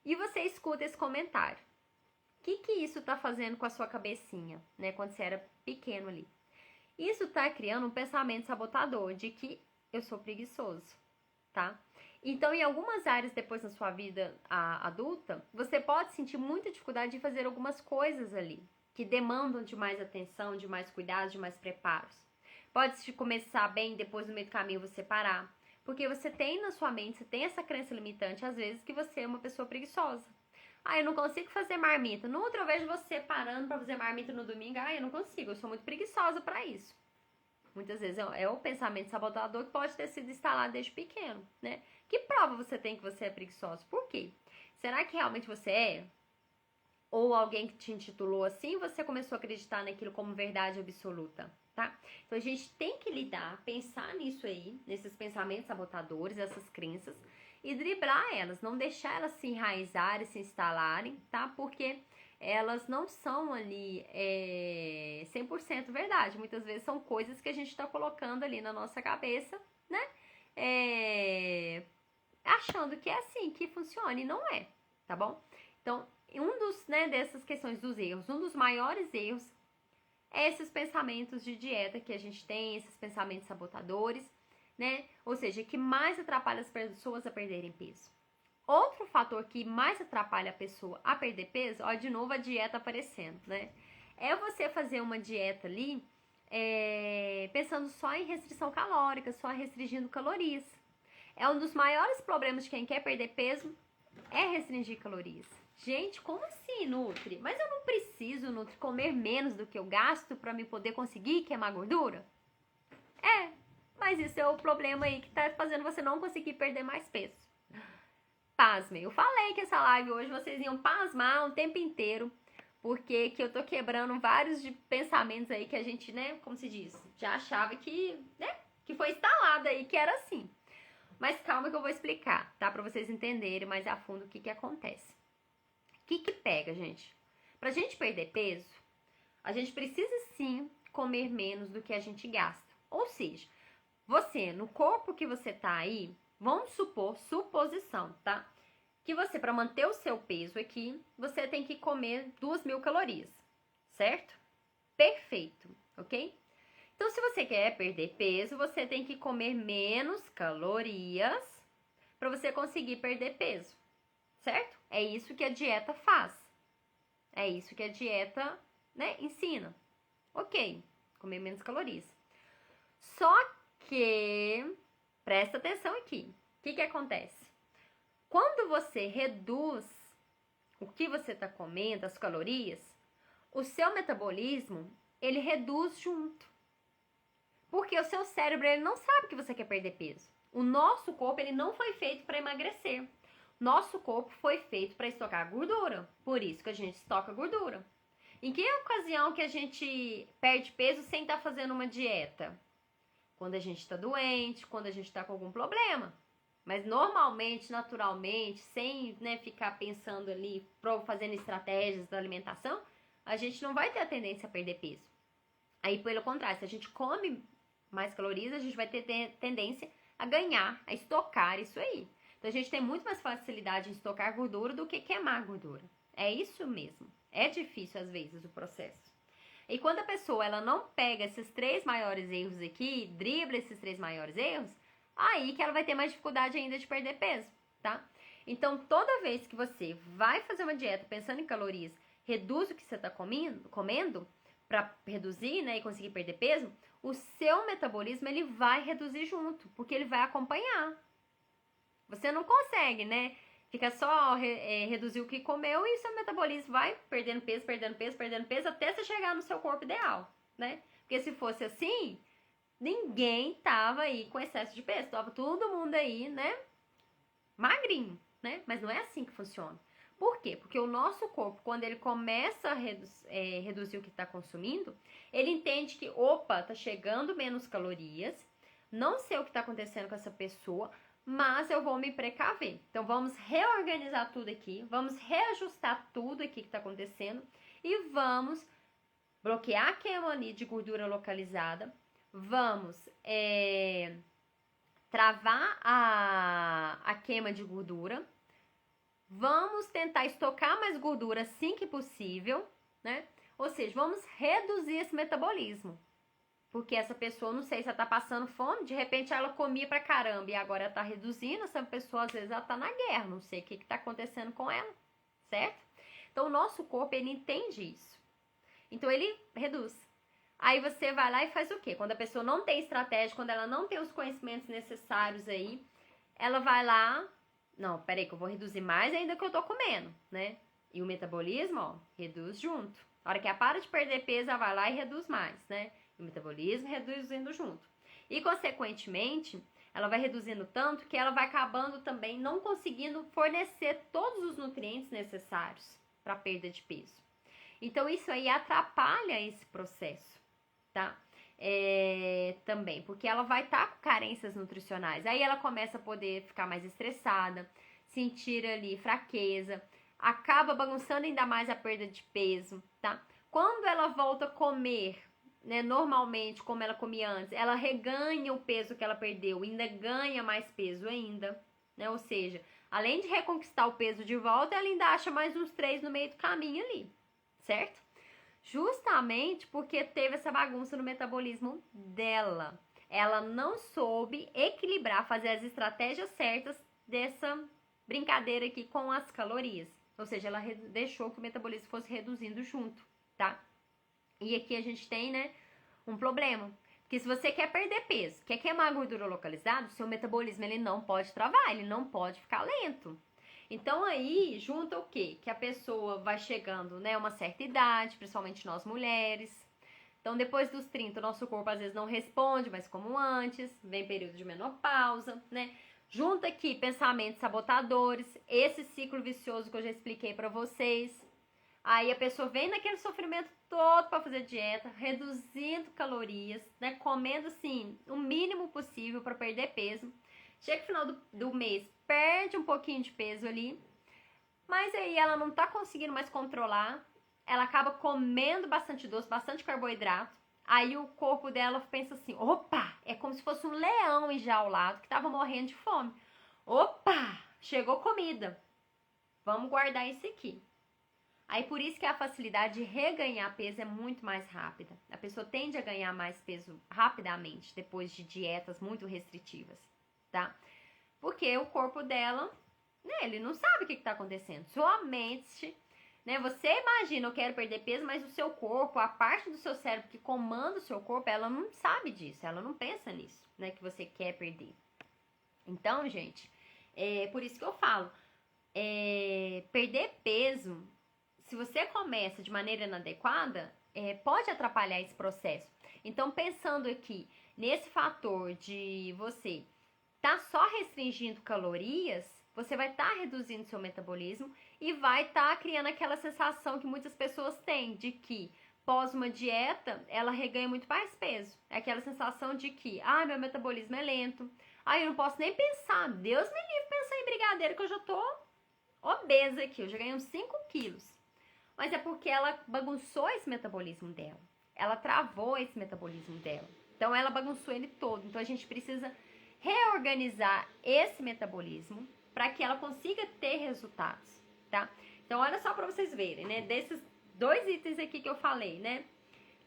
E você escuta esse comentário. O que isso tá fazendo com a sua cabecinha, né, quando você era pequeno ali? Isso tá criando um pensamento sabotador de que eu sou preguiçoso, tá? Então, em algumas áreas depois na sua vida adulta, você pode sentir muita dificuldade de fazer algumas coisas ali, que demandam de mais atenção, de mais cuidados, de mais preparos. Pode começar bem, depois no meio do caminho você parar. Porque você tem na sua mente, você tem essa crença limitante, às vezes, que você é uma pessoa preguiçosa. Ah, eu não consigo fazer marmita. No outro eu vejo você parando pra fazer marmita no domingo. Ah, eu não consigo, eu sou muito preguiçosa pra isso. Muitas vezes é o pensamento sabotador que pode ter sido instalado desde pequeno, né? Que prova você tem que você é preguiçoso? Por quê? Será que realmente você é? Ou alguém que te intitulou assim, você começou a acreditar naquilo como verdade absoluta, tá? Então a gente tem que lidar, pensar nisso aí, nesses pensamentos sabotadores, essas crenças, e driblar elas, não deixar elas se enraizarem, se instalarem, tá? Porque elas não são ali 100% verdade. Muitas vezes são coisas que a gente está colocando ali na nossa cabeça, né? Achando que é assim, que funciona, e não é, tá bom? Então, dessas questões dos erros, um dos maiores erros é esses pensamentos de dieta que a gente tem, esses pensamentos sabotadores, né? Ou seja, que mais atrapalha as pessoas a perderem peso. Outro fator que mais atrapalha a pessoa a perder peso, ó, de novo a dieta aparecendo, né? É você fazer uma dieta ali pensando só em restrição calórica, só restringindo calorias. É um dos maiores problemas de quem quer perder peso, é restringir calorias. Gente, como assim, Nutri? Mas eu não preciso, Nutri, comer menos do que eu gasto para me poder conseguir queimar gordura? Mas isso é o problema aí que tá fazendo você não conseguir perder mais peso. Pasmem, eu falei que essa live hoje vocês iam pasmar o tempo inteiro, porque que eu tô quebrando vários de pensamentos aí que a gente, né, como se diz, já achava que, né, que foi instalado aí, que era assim. Mas calma que eu vou explicar, tá? Pra vocês entenderem mais a fundo o que acontece. O que pega, gente? Pra gente perder peso, a gente precisa sim comer menos do que a gente gasta. Ou seja, você, no corpo que você tá aí, vamos supor, suposição, tá? Que você, para manter o seu peso aqui, você tem que comer 2.000 calorias, certo? Perfeito, ok? Então, se você quer perder peso, você tem que comer menos calorias para você conseguir perder peso, certo? É isso que a dieta faz. É isso que a dieta, né, ensina. Ok, comer menos calorias. Só que, presta atenção aqui. O que acontece? Quando você reduz o que você está comendo, as calorias, o seu metabolismo, ele reduz junto. Porque o seu cérebro, ele não sabe que você quer perder peso. O nosso corpo, ele não foi feito para emagrecer. Nosso corpo foi feito para estocar gordura. Por isso que a gente estoca gordura. Em que ocasião que a gente perde peso sem estar fazendo uma dieta? Quando a gente está doente, quando a gente está com algum problema. Mas normalmente, naturalmente, sem, né, ficar pensando ali, fazendo estratégias da alimentação, a gente não vai ter a tendência a perder peso. Aí, pelo contrário, se a gente come mais calorias, a gente vai ter tendência a ganhar, a estocar isso aí. Então, a gente tem muito mais facilidade em estocar gordura do que queimar gordura. É isso mesmo. É difícil, às vezes, o processo. E quando a pessoa ela não pega esses 3 maiores erros aqui, dribla esses 3 maiores erros, aí que ela vai ter mais dificuldade ainda de perder peso, tá? Então, toda vez que você vai fazer uma dieta pensando em calorias, reduz o que você está comendo para reduzir, né, e conseguir perder peso, o seu metabolismo ele vai reduzir junto, porque ele vai acompanhar. Você não consegue, né? Fica só reduzir o que comeu e seu metabolismo vai perdendo peso, até você chegar no seu corpo ideal, né? Porque se fosse assim, ninguém tava aí com excesso de peso. Tava todo mundo aí, né, magrinho, né? Mas não é assim que funciona. Por quê? Porque o nosso corpo, quando ele começa a reduzir o que está consumindo, ele entende que, opa, tá chegando menos calorias, não sei o que está acontecendo com essa pessoa, mas eu vou me precaver. Então, vamos reorganizar tudo aqui, vamos reajustar tudo aqui que está acontecendo e vamos bloquear a queima de gordura localizada, vamos travar a queima de gordura, vamos tentar estocar mais gordura assim que possível, né? Ou seja, vamos reduzir esse metabolismo. Porque essa pessoa, não sei se ela tá passando fome, de repente ela comia pra caramba e agora ela tá reduzindo, essa pessoa às vezes ela tá na guerra, não sei o que tá acontecendo com ela, certo? Então o nosso corpo, ele entende isso. Então ele reduz. Aí você vai lá e faz o quê? Quando a pessoa não tem estratégia, quando ela não tem os conhecimentos necessários aí, ela vai lá, não, peraí que eu vou reduzir mais ainda que eu tô comendo, né? E o metabolismo, ó, reduz junto. Na hora que ela para de perder peso, ela vai lá e reduz mais, né? E o metabolismo reduzindo junto. E, consequentemente, ela vai reduzindo tanto que ela vai acabando também não conseguindo fornecer todos os nutrientes necessários para perda de peso. Então, isso aí atrapalha esse processo, tá? Também, porque ela vai estar com carências nutricionais. Aí ela começa a poder ficar mais estressada, sentir ali fraqueza, acaba bagunçando ainda mais a perda de peso, tá? Quando ela volta a comer, né, normalmente, como ela comia antes, ela reganha o peso que ela perdeu, ainda ganha mais peso ainda, né? Ou seja, além de reconquistar o peso de volta, ela ainda acha mais uns 3 no meio do caminho ali, certo? Justamente porque teve essa bagunça no metabolismo dela. Ela não soube equilibrar, fazer as estratégias certas dessa brincadeira aqui com as calorias. Ou seja, ela deixou que o metabolismo fosse reduzindo junto, tá? E aqui a gente tem, né, um problema. Porque se você quer perder peso, quer queimar a gordura localizada, o seu metabolismo ele não pode travar, ele não pode ficar lento. Então aí junta o quê? Que a pessoa vai chegando, né, uma certa idade, principalmente nós mulheres. Então depois dos 30, o nosso corpo às vezes não responde mais como antes, vem período de menopausa, né? Junta aqui pensamentos sabotadores, esse ciclo vicioso que eu já expliquei pra vocês. Aí a pessoa vem naquele sofrimento todo para fazer dieta, reduzindo calorias, né? Comendo assim o mínimo possível para perder peso. Chega no final do mês, perde um pouquinho de peso ali, mas aí ela não tá conseguindo mais controlar, ela acaba comendo bastante doce, bastante carboidrato, aí o corpo dela pensa assim, opa, é como se fosse um leão enjaulado que tava morrendo de fome. Opa, chegou comida, vamos guardar isso aqui. Aí por isso que a facilidade de reganhar peso é muito mais rápida. A pessoa tende a ganhar mais peso rapidamente depois de dietas muito restritivas, tá? Porque o corpo dela, né, ele não sabe o que está acontecendo. Sua mente, né, você imagina, eu quero perder peso, mas o seu corpo, a parte do seu cérebro que comanda o seu corpo, ela não sabe disso, ela não pensa nisso, né, que você quer perder. Então, gente, por isso que eu falo, perder peso, se você começa de maneira inadequada, pode atrapalhar esse processo. Então, pensando aqui nesse fator de você tá só restringindo calorias, você vai estar reduzindo seu metabolismo e vai estar criando aquela sensação que muitas pessoas têm de que pós uma dieta, ela reganha muito mais peso. É aquela sensação de que, meu metabolismo é lento, eu não posso nem pensar, Deus me livre pensar em brigadeiro que eu já tô obesa aqui, eu já ganhei uns 5 quilos. Mas é porque ela bagunçou esse metabolismo dela, ela travou esse metabolismo dela, então ela bagunçou ele todo, então a gente precisa reorganizar esse metabolismo para que ela consiga ter resultados, tá? Então, olha só para vocês verem, né? Desses 2 itens aqui que eu falei, né?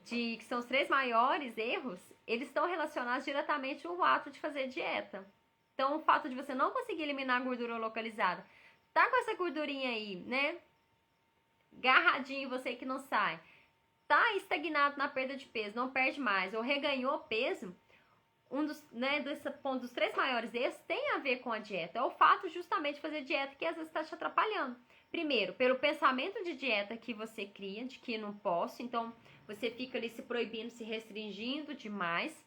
Que são os 3 maiores erros, eles estão relacionados diretamente ao ato de fazer dieta. Então, o fato de você não conseguir eliminar a gordura localizada, tá com essa gordurinha aí, né? Garradinho em você que não sai, tá estagnado na perda de peso, não perde mais, ou reganhou peso, dos 3 maiores erros tem a ver com a dieta. É o fato justamente de fazer dieta que às vezes está te atrapalhando. Primeiro, pelo pensamento de dieta que você cria, de que não posso, então você fica ali se proibindo, se restringindo demais.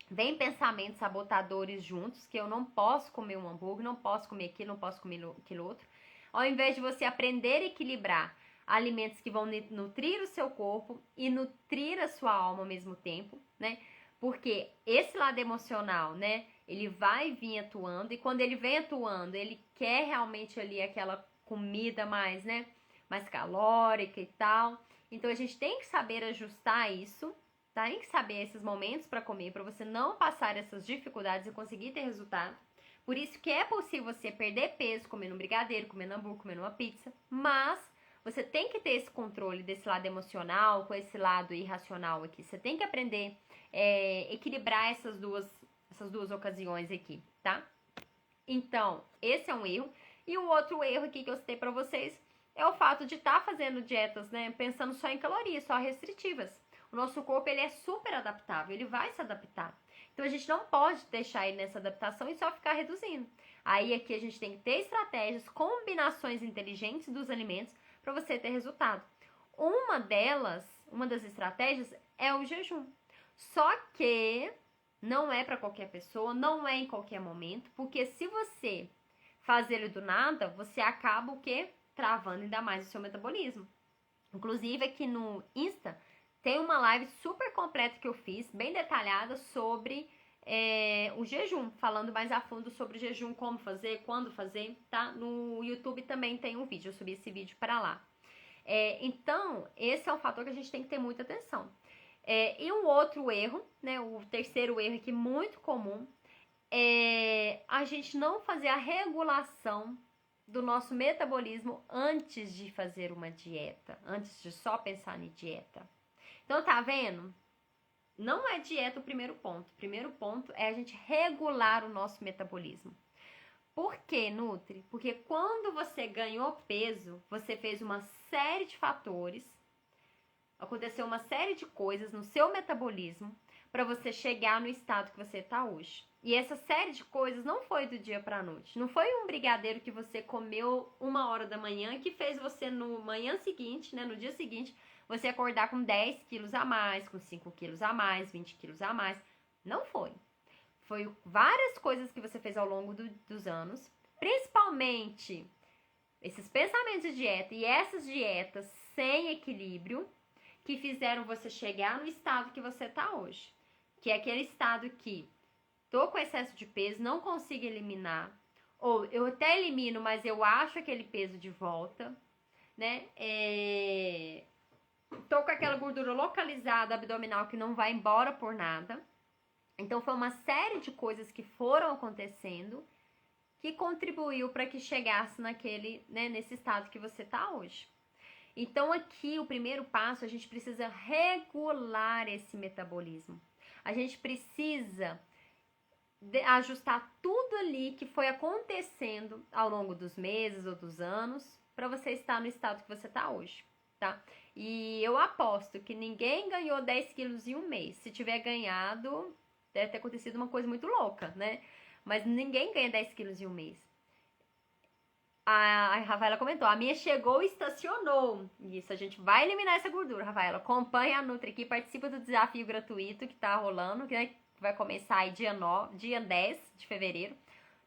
Vem pensamentos sabotadores juntos, que eu não posso comer um hambúrguer, não posso comer aquilo, não posso comer aquilo outro. Ao invés de você aprender a equilibrar alimentos que vão nutrir o seu corpo e nutrir a sua alma ao mesmo tempo, né? Porque esse lado emocional, né? Ele vai vir atuando e quando ele vem atuando, ele quer realmente ali aquela comida mais, né? Mais calórica e tal. Então a gente tem que saber ajustar isso, tá? Tem que saber esses momentos para comer, para você não passar essas dificuldades e conseguir ter resultado. Por isso que é possível você perder peso comendo um brigadeiro, comendo hambúrguer, comendo uma pizza, mas você tem que ter esse controle desse lado emocional com esse lado irracional aqui. Você tem que aprender equilibrar essas duas ocasiões aqui, tá? Então, esse é um erro. E o outro erro aqui que eu citei pra vocês é o fato de estar fazendo dietas, né, pensando só em calorias, só restritivas. O nosso corpo, ele é super adaptável, ele vai se adaptar. Então, a gente não pode deixar ele nessa adaptação e só ficar reduzindo. Aí, aqui, a gente tem que ter estratégias, combinações inteligentes dos alimentos para você ter resultado. Uma das estratégias é o jejum. Só que não é para qualquer pessoa, não é em qualquer momento, porque se você fazer ele do nada, você acaba o quê? Travando ainda mais o seu metabolismo. Inclusive, aqui no Insta, tem uma live super completa que eu fiz, bem detalhada, sobre o jejum, falando mais a fundo sobre o jejum, como fazer, quando fazer, tá? No YouTube também tem um vídeo, eu subi esse vídeo para lá. Então, esse é um fator que a gente tem que ter muita atenção. E um outro erro, né, o terceiro erro aqui muito comum, é a gente não fazer a regulação do nosso metabolismo antes de fazer uma dieta, antes de só pensar em dieta. Então, tá vendo? Não é dieta o primeiro ponto. O primeiro ponto é a gente regular o nosso metabolismo. Por que, Nutri? Porque quando você ganhou peso, você fez uma série de fatores, aconteceu uma série de coisas no seu metabolismo para você chegar no estado que você está hoje. E essa série de coisas não foi do dia para a noite. Não foi um brigadeiro que você comeu 1h da manhã que fez você no manhã seguinte, né, no dia seguinte, você acordar com 10 quilos a mais, com 5 quilos a mais, 20 quilos a mais. Não foi. Foi várias coisas que você fez ao longo dos anos, principalmente esses pensamentos de dieta e essas dietas sem equilíbrio que fizeram você chegar no estado que você está hoje. Que é aquele estado que tô com excesso de peso, não consigo eliminar, ou eu até elimino, mas eu acho aquele peso de volta, né? Tô com aquela gordura localizada abdominal que não vai embora por nada. Então, foi uma série de coisas que foram acontecendo que contribuiu para que chegasse nesse estado que você está hoje. Então, aqui, o primeiro passo, a gente precisa regular esse metabolismo. A gente precisa ajustar tudo ali que foi acontecendo ao longo dos meses ou dos anos para você estar no estado que você está hoje, tá? E eu aposto que ninguém ganhou 10 quilos em um mês. Se tiver ganhado, deve ter acontecido uma coisa muito louca, né? Mas ninguém ganha 10 quilos em um mês. A Rafaela comentou, a minha chegou e estacionou. Isso, a gente vai eliminar essa gordura, Rafaela. Acompanha a Nutri aqui, participa do desafio gratuito que tá rolando, que vai começar aí dia 10 de fevereiro.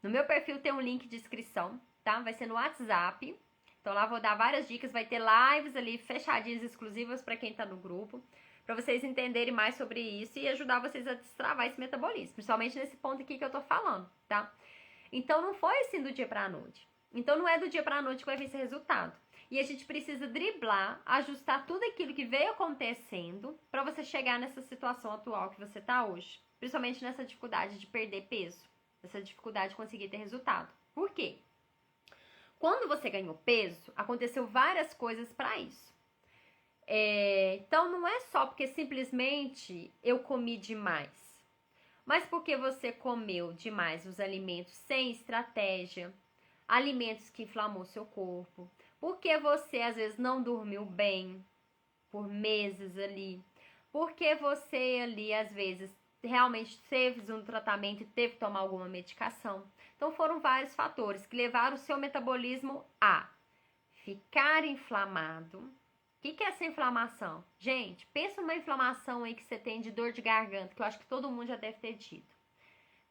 No meu perfil tem um link de inscrição, tá? Vai ser no WhatsApp. Então lá vou dar várias dicas, vai ter lives ali fechadinhas, exclusivas para quem tá no grupo, para vocês entenderem mais sobre isso e ajudar vocês a destravar esse metabolismo, principalmente nesse ponto aqui que eu tô falando, tá? Então não foi assim do dia pra noite. Então não é do dia pra noite que vai vir esse resultado. E a gente precisa driblar, ajustar tudo aquilo que veio acontecendo para você chegar nessa situação atual que você tá hoje. Principalmente nessa dificuldade de perder peso, essa dificuldade de conseguir ter resultado. Por quê? Quando você ganhou peso, aconteceu várias coisas para isso. Então, não é só porque simplesmente eu comi demais, mas porque você comeu demais os alimentos sem estratégia, alimentos que inflamou seu corpo, porque você às vezes não dormiu bem por meses ali, porque você ali às vezes realmente teve um tratamento e teve que tomar alguma medicação. Então foram vários fatores que levaram o seu metabolismo a ficar inflamado. O que é essa inflamação? Gente, pensa numa inflamação aí que você tem de dor de garganta, que eu acho que todo mundo já deve ter tido.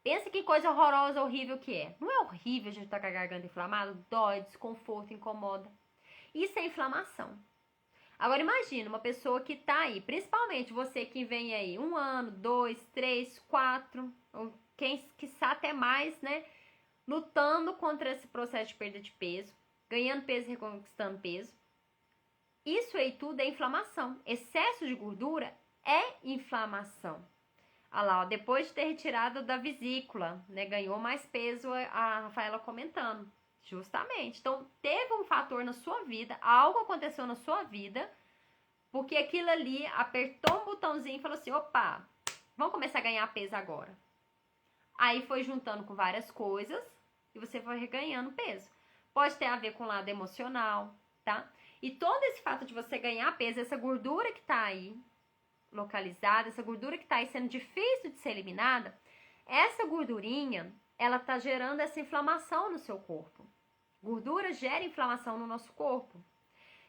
Pensa que coisa horrorosa, horrível que é. Não é horrível a gente estar com a garganta inflamada? Dói, desconforto, incomoda. Isso é inflamação. Agora imagina uma pessoa que tá aí, principalmente você que vem aí 1 ano, 2, 3, 4, ou quem quiçá até mais, né? Lutando contra esse processo de perda de peso, ganhando peso e reconquistando peso. Isso aí tudo é inflamação. Excesso de gordura é inflamação. Olha lá, ó, depois de ter retirado da vesícula, né, ganhou mais peso, a Rafaela comentando. Justamente. Então, teve um fator na sua vida, algo aconteceu na sua vida, porque aquilo ali apertou um botãozinho e falou assim, opa, vamos começar a ganhar peso agora. Aí foi juntando com várias coisas e você foi reganhando peso. Pode ter a ver com o lado emocional, tá? E todo esse fato de você ganhar peso, essa gordura que tá aí localizada, essa gordura que tá aí sendo difícil de ser eliminada, essa gordurinha, ela tá gerando essa inflamação no seu corpo. Gordura gera inflamação no nosso corpo.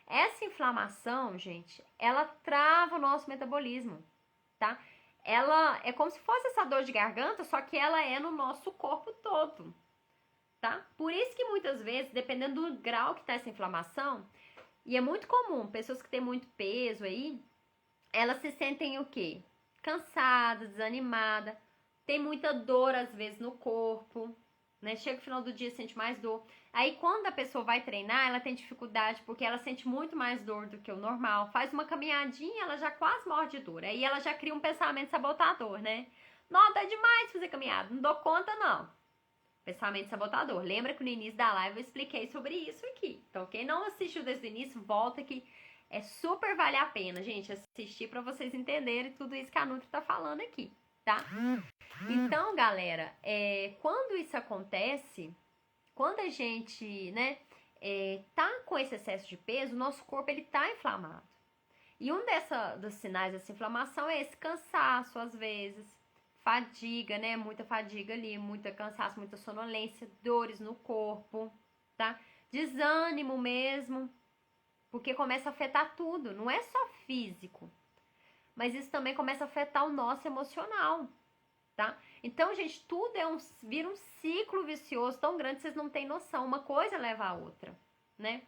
Essa inflamação, gente, ela trava o nosso metabolismo, tá? Ela é como se fosse essa dor de garganta, só que ela é no nosso corpo todo, tá? Por isso que muitas vezes, dependendo do grau que tá essa inflamação, e é muito comum, pessoas que têm muito peso aí, elas se sentem o quê? Cansadas, desanimadas, tem muita dor às vezes no corpo, né? Chega o final do dia, sente mais dor. Aí quando a pessoa vai treinar, ela tem dificuldade porque ela sente muito mais dor do que o normal. Faz uma caminhadinha, ela já quase morre de dor. Aí ela já cria um pensamento sabotador, né? Não, dá demais fazer caminhada, não dou conta não. Pensamento sabotador. Lembra que no início da live eu expliquei sobre isso aqui. Então quem não assistiu desde o início, volta que é super vale a pena, gente, assistir para vocês entenderem tudo isso que a Nutri tá falando aqui, tá? Então, galera, quando isso acontece, quando a gente, né, tá com esse excesso de peso, o nosso corpo, ele tá inflamado. E um dos sinais dessa inflamação é esse cansaço, às vezes, fadiga, né, muita fadiga ali, muita cansaço, muita sonolência, dores no corpo, tá? Desânimo mesmo, porque começa a afetar tudo, não é só físico, mas isso também começa a afetar o nosso emocional, tá? Então, gente, tudo vira um ciclo vicioso tão grande que vocês não têm noção. Uma coisa leva a outra, né?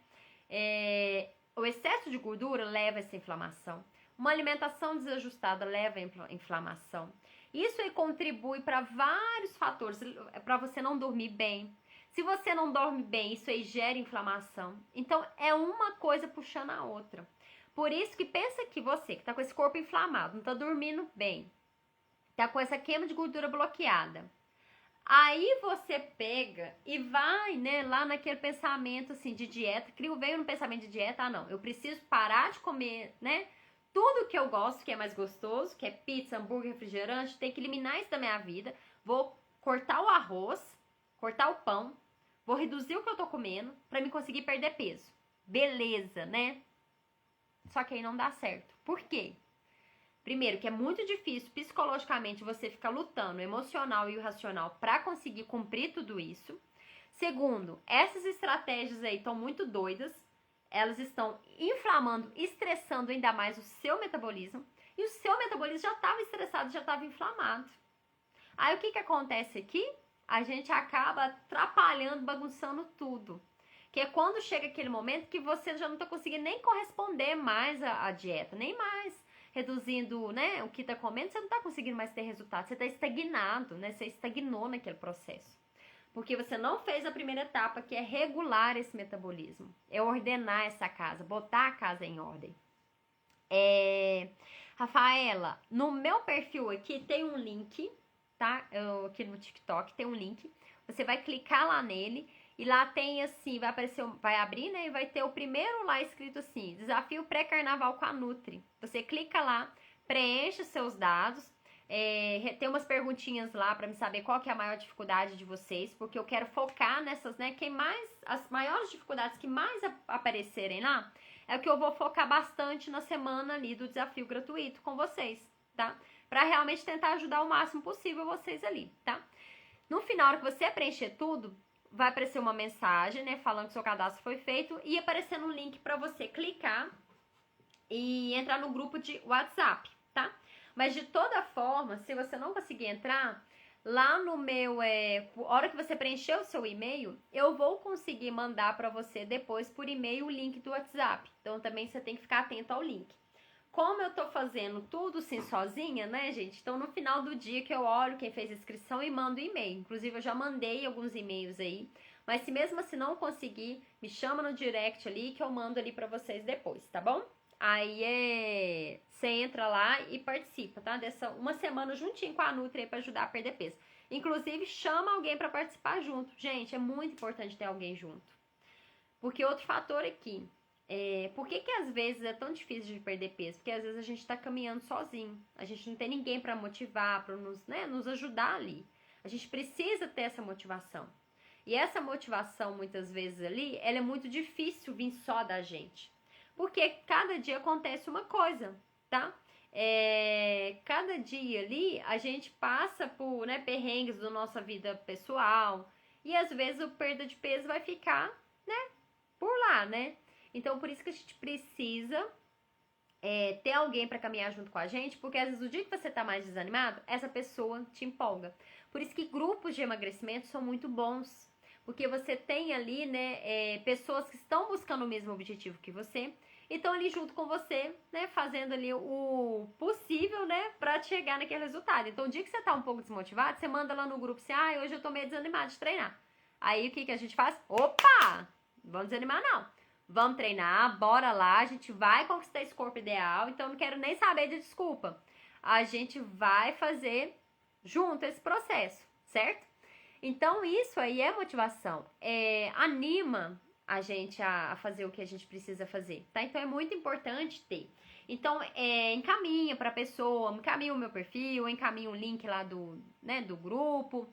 O excesso de gordura leva a essa inflamação. Uma alimentação desajustada leva a inflamação. Isso aí contribui para vários fatores, para você não dormir bem. Se você não dorme bem, isso aí gera inflamação. Então, é uma coisa puxando a outra. Por isso que pensa que você, que tá com esse corpo inflamado, não tá dormindo bem, tá com essa queima de gordura bloqueada. Aí você pega e vai, né, lá naquele pensamento, assim, de dieta, veio no pensamento de dieta, não, eu preciso parar de comer, né, tudo que eu gosto, que é mais gostoso, que é pizza, hambúrguer, refrigerante, tem que eliminar isso da minha vida, vou cortar o arroz, cortar o pão, vou reduzir o que eu tô comendo pra me conseguir perder peso. Beleza, né? Só que aí não dá certo. Por quê? Primeiro, que é muito difícil psicologicamente você ficar lutando, o emocional e o racional pra conseguir cumprir tudo isso. Segundo, essas estratégias aí estão muito doidas. Elas estão inflamando, estressando ainda mais o seu metabolismo. E o seu metabolismo já estava estressado, já estava inflamado. Aí o que acontece aqui? A gente acaba atrapalhando, bagunçando tudo. Que é quando chega aquele momento que você já não está conseguindo nem corresponder mais à dieta, nem mais reduzindo, né, o que está comendo, você não está conseguindo mais ter resultado, você está estagnado, né, você estagnou naquele processo. Porque você não fez a primeira etapa, que é regular esse metabolismo, é ordenar essa casa, botar a casa em ordem. Rafaela, no meu perfil aqui tem um link, tá? Aqui no TikTok tem um link. Você vai clicar lá nele e lá tem assim, vai aparecer, vai abrir, né? E vai ter o primeiro lá escrito assim: Desafio Pré-Carnaval com a Nutri. Você clica lá, preenche os seus dados. Tem umas perguntinhas lá pra me saber qual que é a maior dificuldade de vocês, porque eu quero focar nessas, né? As maiores dificuldades que mais aparecerem lá é o que eu vou focar bastante na semana ali do desafio gratuito com vocês, tá? Pra realmente tentar ajudar o máximo possível vocês ali, tá? No final, na hora que você preencher tudo, vai aparecer uma mensagem, né, falando que seu cadastro foi feito e aparecendo um link para você clicar e entrar no grupo de WhatsApp, tá? Mas de toda forma, se você não conseguir entrar, lá no meu, a hora que você preencher o seu e-mail, eu vou conseguir mandar para você depois por e-mail o link do WhatsApp. Então também você tem que ficar atento ao link. Como eu tô fazendo tudo assim sozinha, né, gente? Então no final do dia que eu olho quem fez a inscrição e mando o e-mail. Inclusive eu já mandei alguns e-mails aí. Mas se mesmo assim não conseguir, me chama no direct ali que eu mando ali pra vocês depois, tá bom? Aí você entra lá e participa, tá? Dessa uma semana juntinho com a Nutri aí pra ajudar a perder peso. Inclusive chama alguém pra participar junto. Gente, é muito importante ter alguém junto. Porque outro fator aqui, por que às vezes é tão difícil de perder peso? Porque às vezes a gente tá caminhando sozinho. A gente não tem ninguém pra motivar, pra nos ajudar ali. A gente precisa ter essa motivação. E essa motivação, muitas vezes ali, ela é muito difícil vir só da gente. Porque cada dia acontece uma coisa, tá? Cada dia ali a gente passa por perrengues da nossa vida pessoal. E às vezes a perda de peso vai ficar, por lá, né? Então, por isso que a gente precisa ter alguém para caminhar junto com a gente, porque às vezes o dia que você tá mais desanimado, essa pessoa te empolga. Por isso que grupos de emagrecimento são muito bons, porque você tem ali, pessoas que estão buscando o mesmo objetivo que você e estão ali junto com você, fazendo ali o possível, para chegar naquele resultado. Então, o dia que você tá um pouco desmotivado, você manda lá no grupo assim, hoje eu tô meio desanimado de treinar. Aí, o que a gente faz? Opa! Vamos desanimar, não. Vamos treinar, bora lá, a gente vai conquistar esse corpo ideal, então não quero nem saber de desculpa. A gente vai fazer junto esse processo, certo? Então, isso aí é motivação. Anima a gente a fazer o que a gente precisa fazer, tá? Então, é muito importante ter. Então, encaminha pra pessoa, encaminha o meu perfil, encaminha o link lá do grupo,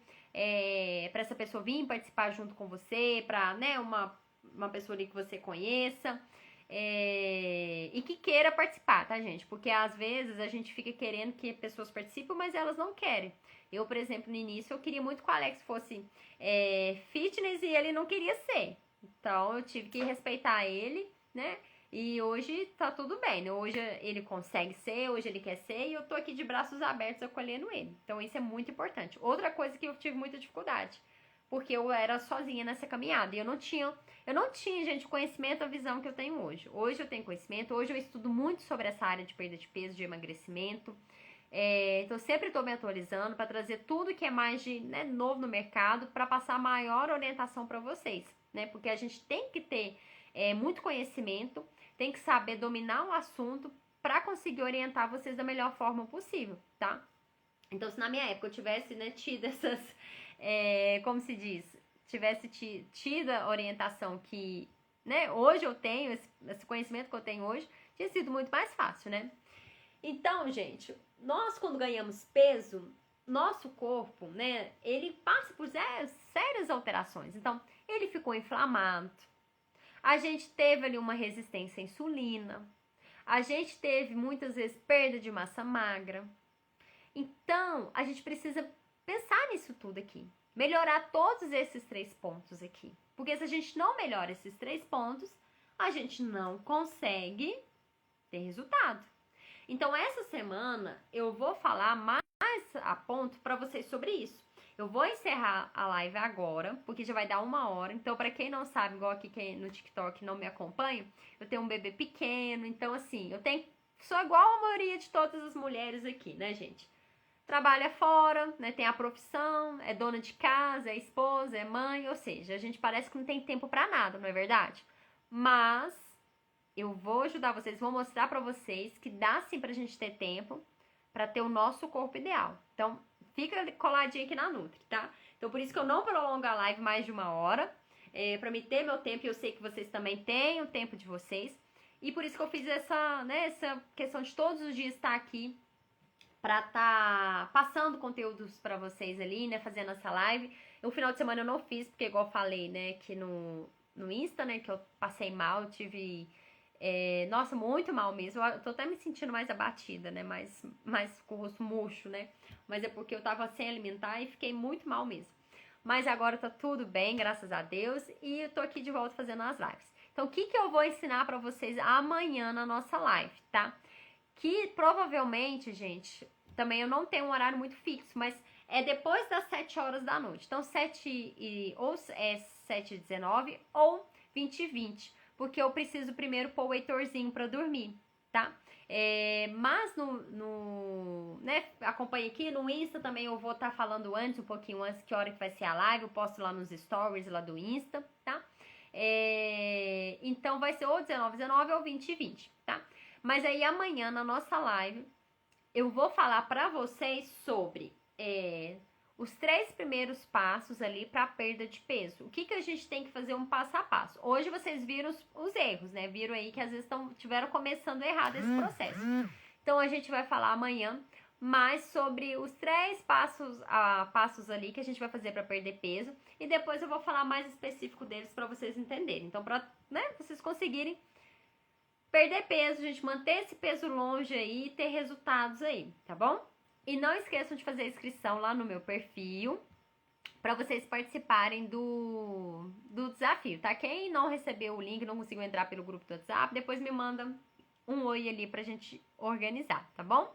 pra essa pessoa vir participar junto com você, pra, uma pessoa ali que você conheça e que queira participar, tá, gente? Porque às vezes a gente fica querendo que pessoas participem, mas elas não querem. Eu, por exemplo, no início, eu queria muito que o Alex fosse fitness e ele não queria ser. Então, eu tive que respeitar ele, né? E hoje tá tudo bem, né? Hoje ele consegue ser, hoje ele quer ser e eu tô aqui de braços abertos acolhendo ele. Então, isso é muito importante. Outra coisa que eu tive muita dificuldade, porque eu era sozinha nessa caminhada e eu não tinha, gente, o conhecimento, a visão que eu tenho hoje. Hoje eu tenho conhecimento, hoje eu estudo muito sobre essa área de perda de peso, de emagrecimento. Então, sempre estou me atualizando para trazer tudo que é mais de novo no mercado para passar maior orientação para vocês, né? Porque a gente tem que ter muito conhecimento, tem que saber dominar o assunto para conseguir orientar vocês da melhor forma possível, tá? Então, se na minha época eu tivesse tido essas, como se diz, tivesse tido a orientação que, hoje eu tenho, esse conhecimento que eu tenho hoje, tinha sido muito mais fácil, né? Então, gente, nós quando ganhamos peso, nosso corpo, ele passa por sérias alterações. Então, ele ficou inflamado, a gente teve ali uma resistência à insulina, a gente teve muitas vezes perda de massa magra. Então, a gente precisa pensar nisso tudo aqui. Melhorar todos esses 3 pontos aqui. Porque se a gente não melhora esses 3 pontos, a gente não consegue ter resultado. Então, essa semana, eu vou falar mais a ponto para vocês sobre isso. Eu vou encerrar a live agora, porque já vai dar 1 hora. Então, para quem não sabe, igual aqui quem no TikTok não me acompanha, eu tenho um bebê pequeno. Então, assim, sou igual a maioria de todas as mulheres aqui, né, gente? Trabalha fora, tem a profissão, é dona de casa, é esposa, é mãe, ou seja, a gente parece que não tem tempo pra nada, não é verdade? Mas eu vou ajudar vocês, vou mostrar pra vocês que dá sim pra gente ter tempo pra ter o nosso corpo ideal. Então, fica coladinho aqui na Nutri, tá? Então, por isso que eu não prolongo a live mais de 1 hora, pra me ter meu tempo, e eu sei que vocês também têm o tempo de vocês. E por isso que eu fiz essa questão de todos os dias estar aqui pra tá passando conteúdos pra vocês ali, fazendo essa live. O final de semana eu não fiz, porque igual eu falei, que no Insta, que eu passei mal, eu tive, nossa, muito mal mesmo. Eu tô até me sentindo mais abatida, mais com o rosto murcho, Mas é porque eu tava sem alimentar e fiquei muito mal mesmo. mas agora tá tudo bem, graças a Deus, e eu tô aqui de volta fazendo as lives. Então, o que eu vou ensinar pra vocês amanhã na nossa live, tá? Que provavelmente, gente, também eu não tenho um horário muito fixo, mas é depois das 7 horas da noite. Então, ou é 7h19 ou 20h20, porque eu preciso primeiro pôr o Heitorzinho pra dormir, tá? Mas né, acompanha aqui no Insta também, eu vou estar falando antes, um pouquinho antes, que hora que vai ser a live, eu posto lá nos stories lá do Insta, tá? Então vai ser ou 19h19 ou 20h20, tá? Mas aí amanhã na nossa live eu vou falar pra vocês sobre os 3 primeiros passos ali pra perda de peso. O que a gente tem que fazer um passo a passo. Hoje vocês viram os erros, né? Viram aí que às vezes tiveram começando errado esse processo. Então a gente vai falar amanhã mais sobre os 3 passos ali que a gente vai fazer pra perder peso. E depois eu vou falar mais específico deles pra vocês entenderem. Então, pra, né, vocês conseguirem perder peso, gente, manter esse peso longe aí e ter resultados aí, tá bom? E não esqueçam de fazer a inscrição lá no meu perfil para vocês participarem do desafio, tá? Quem não recebeu o link, não conseguiu entrar pelo grupo do WhatsApp, depois me manda um oi ali pra gente organizar, tá bom?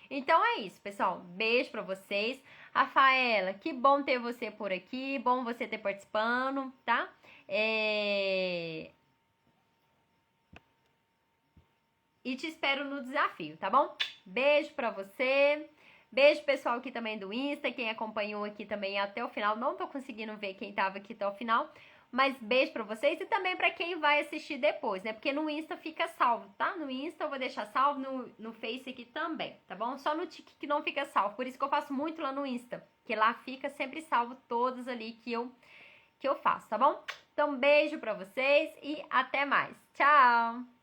Então é isso, pessoal. Beijo pra vocês. Rafaela, que bom ter você por aqui, bom você ter participando, tá? E te espero no desafio, tá bom? Beijo pra você. Beijo, pessoal, aqui também do Insta, quem acompanhou aqui também até o final. Não tô conseguindo ver quem tava aqui até o final, mas beijo pra vocês e também pra quem vai assistir depois, né? Porque no Insta fica salvo, tá? No Insta eu vou deixar salvo, no Face aqui também, tá bom? Só no Tik que não fica salvo, por isso que eu faço muito lá no Insta, que lá fica sempre salvo todos ali que eu faço, tá bom? Então, beijo pra vocês e até mais. Tchau!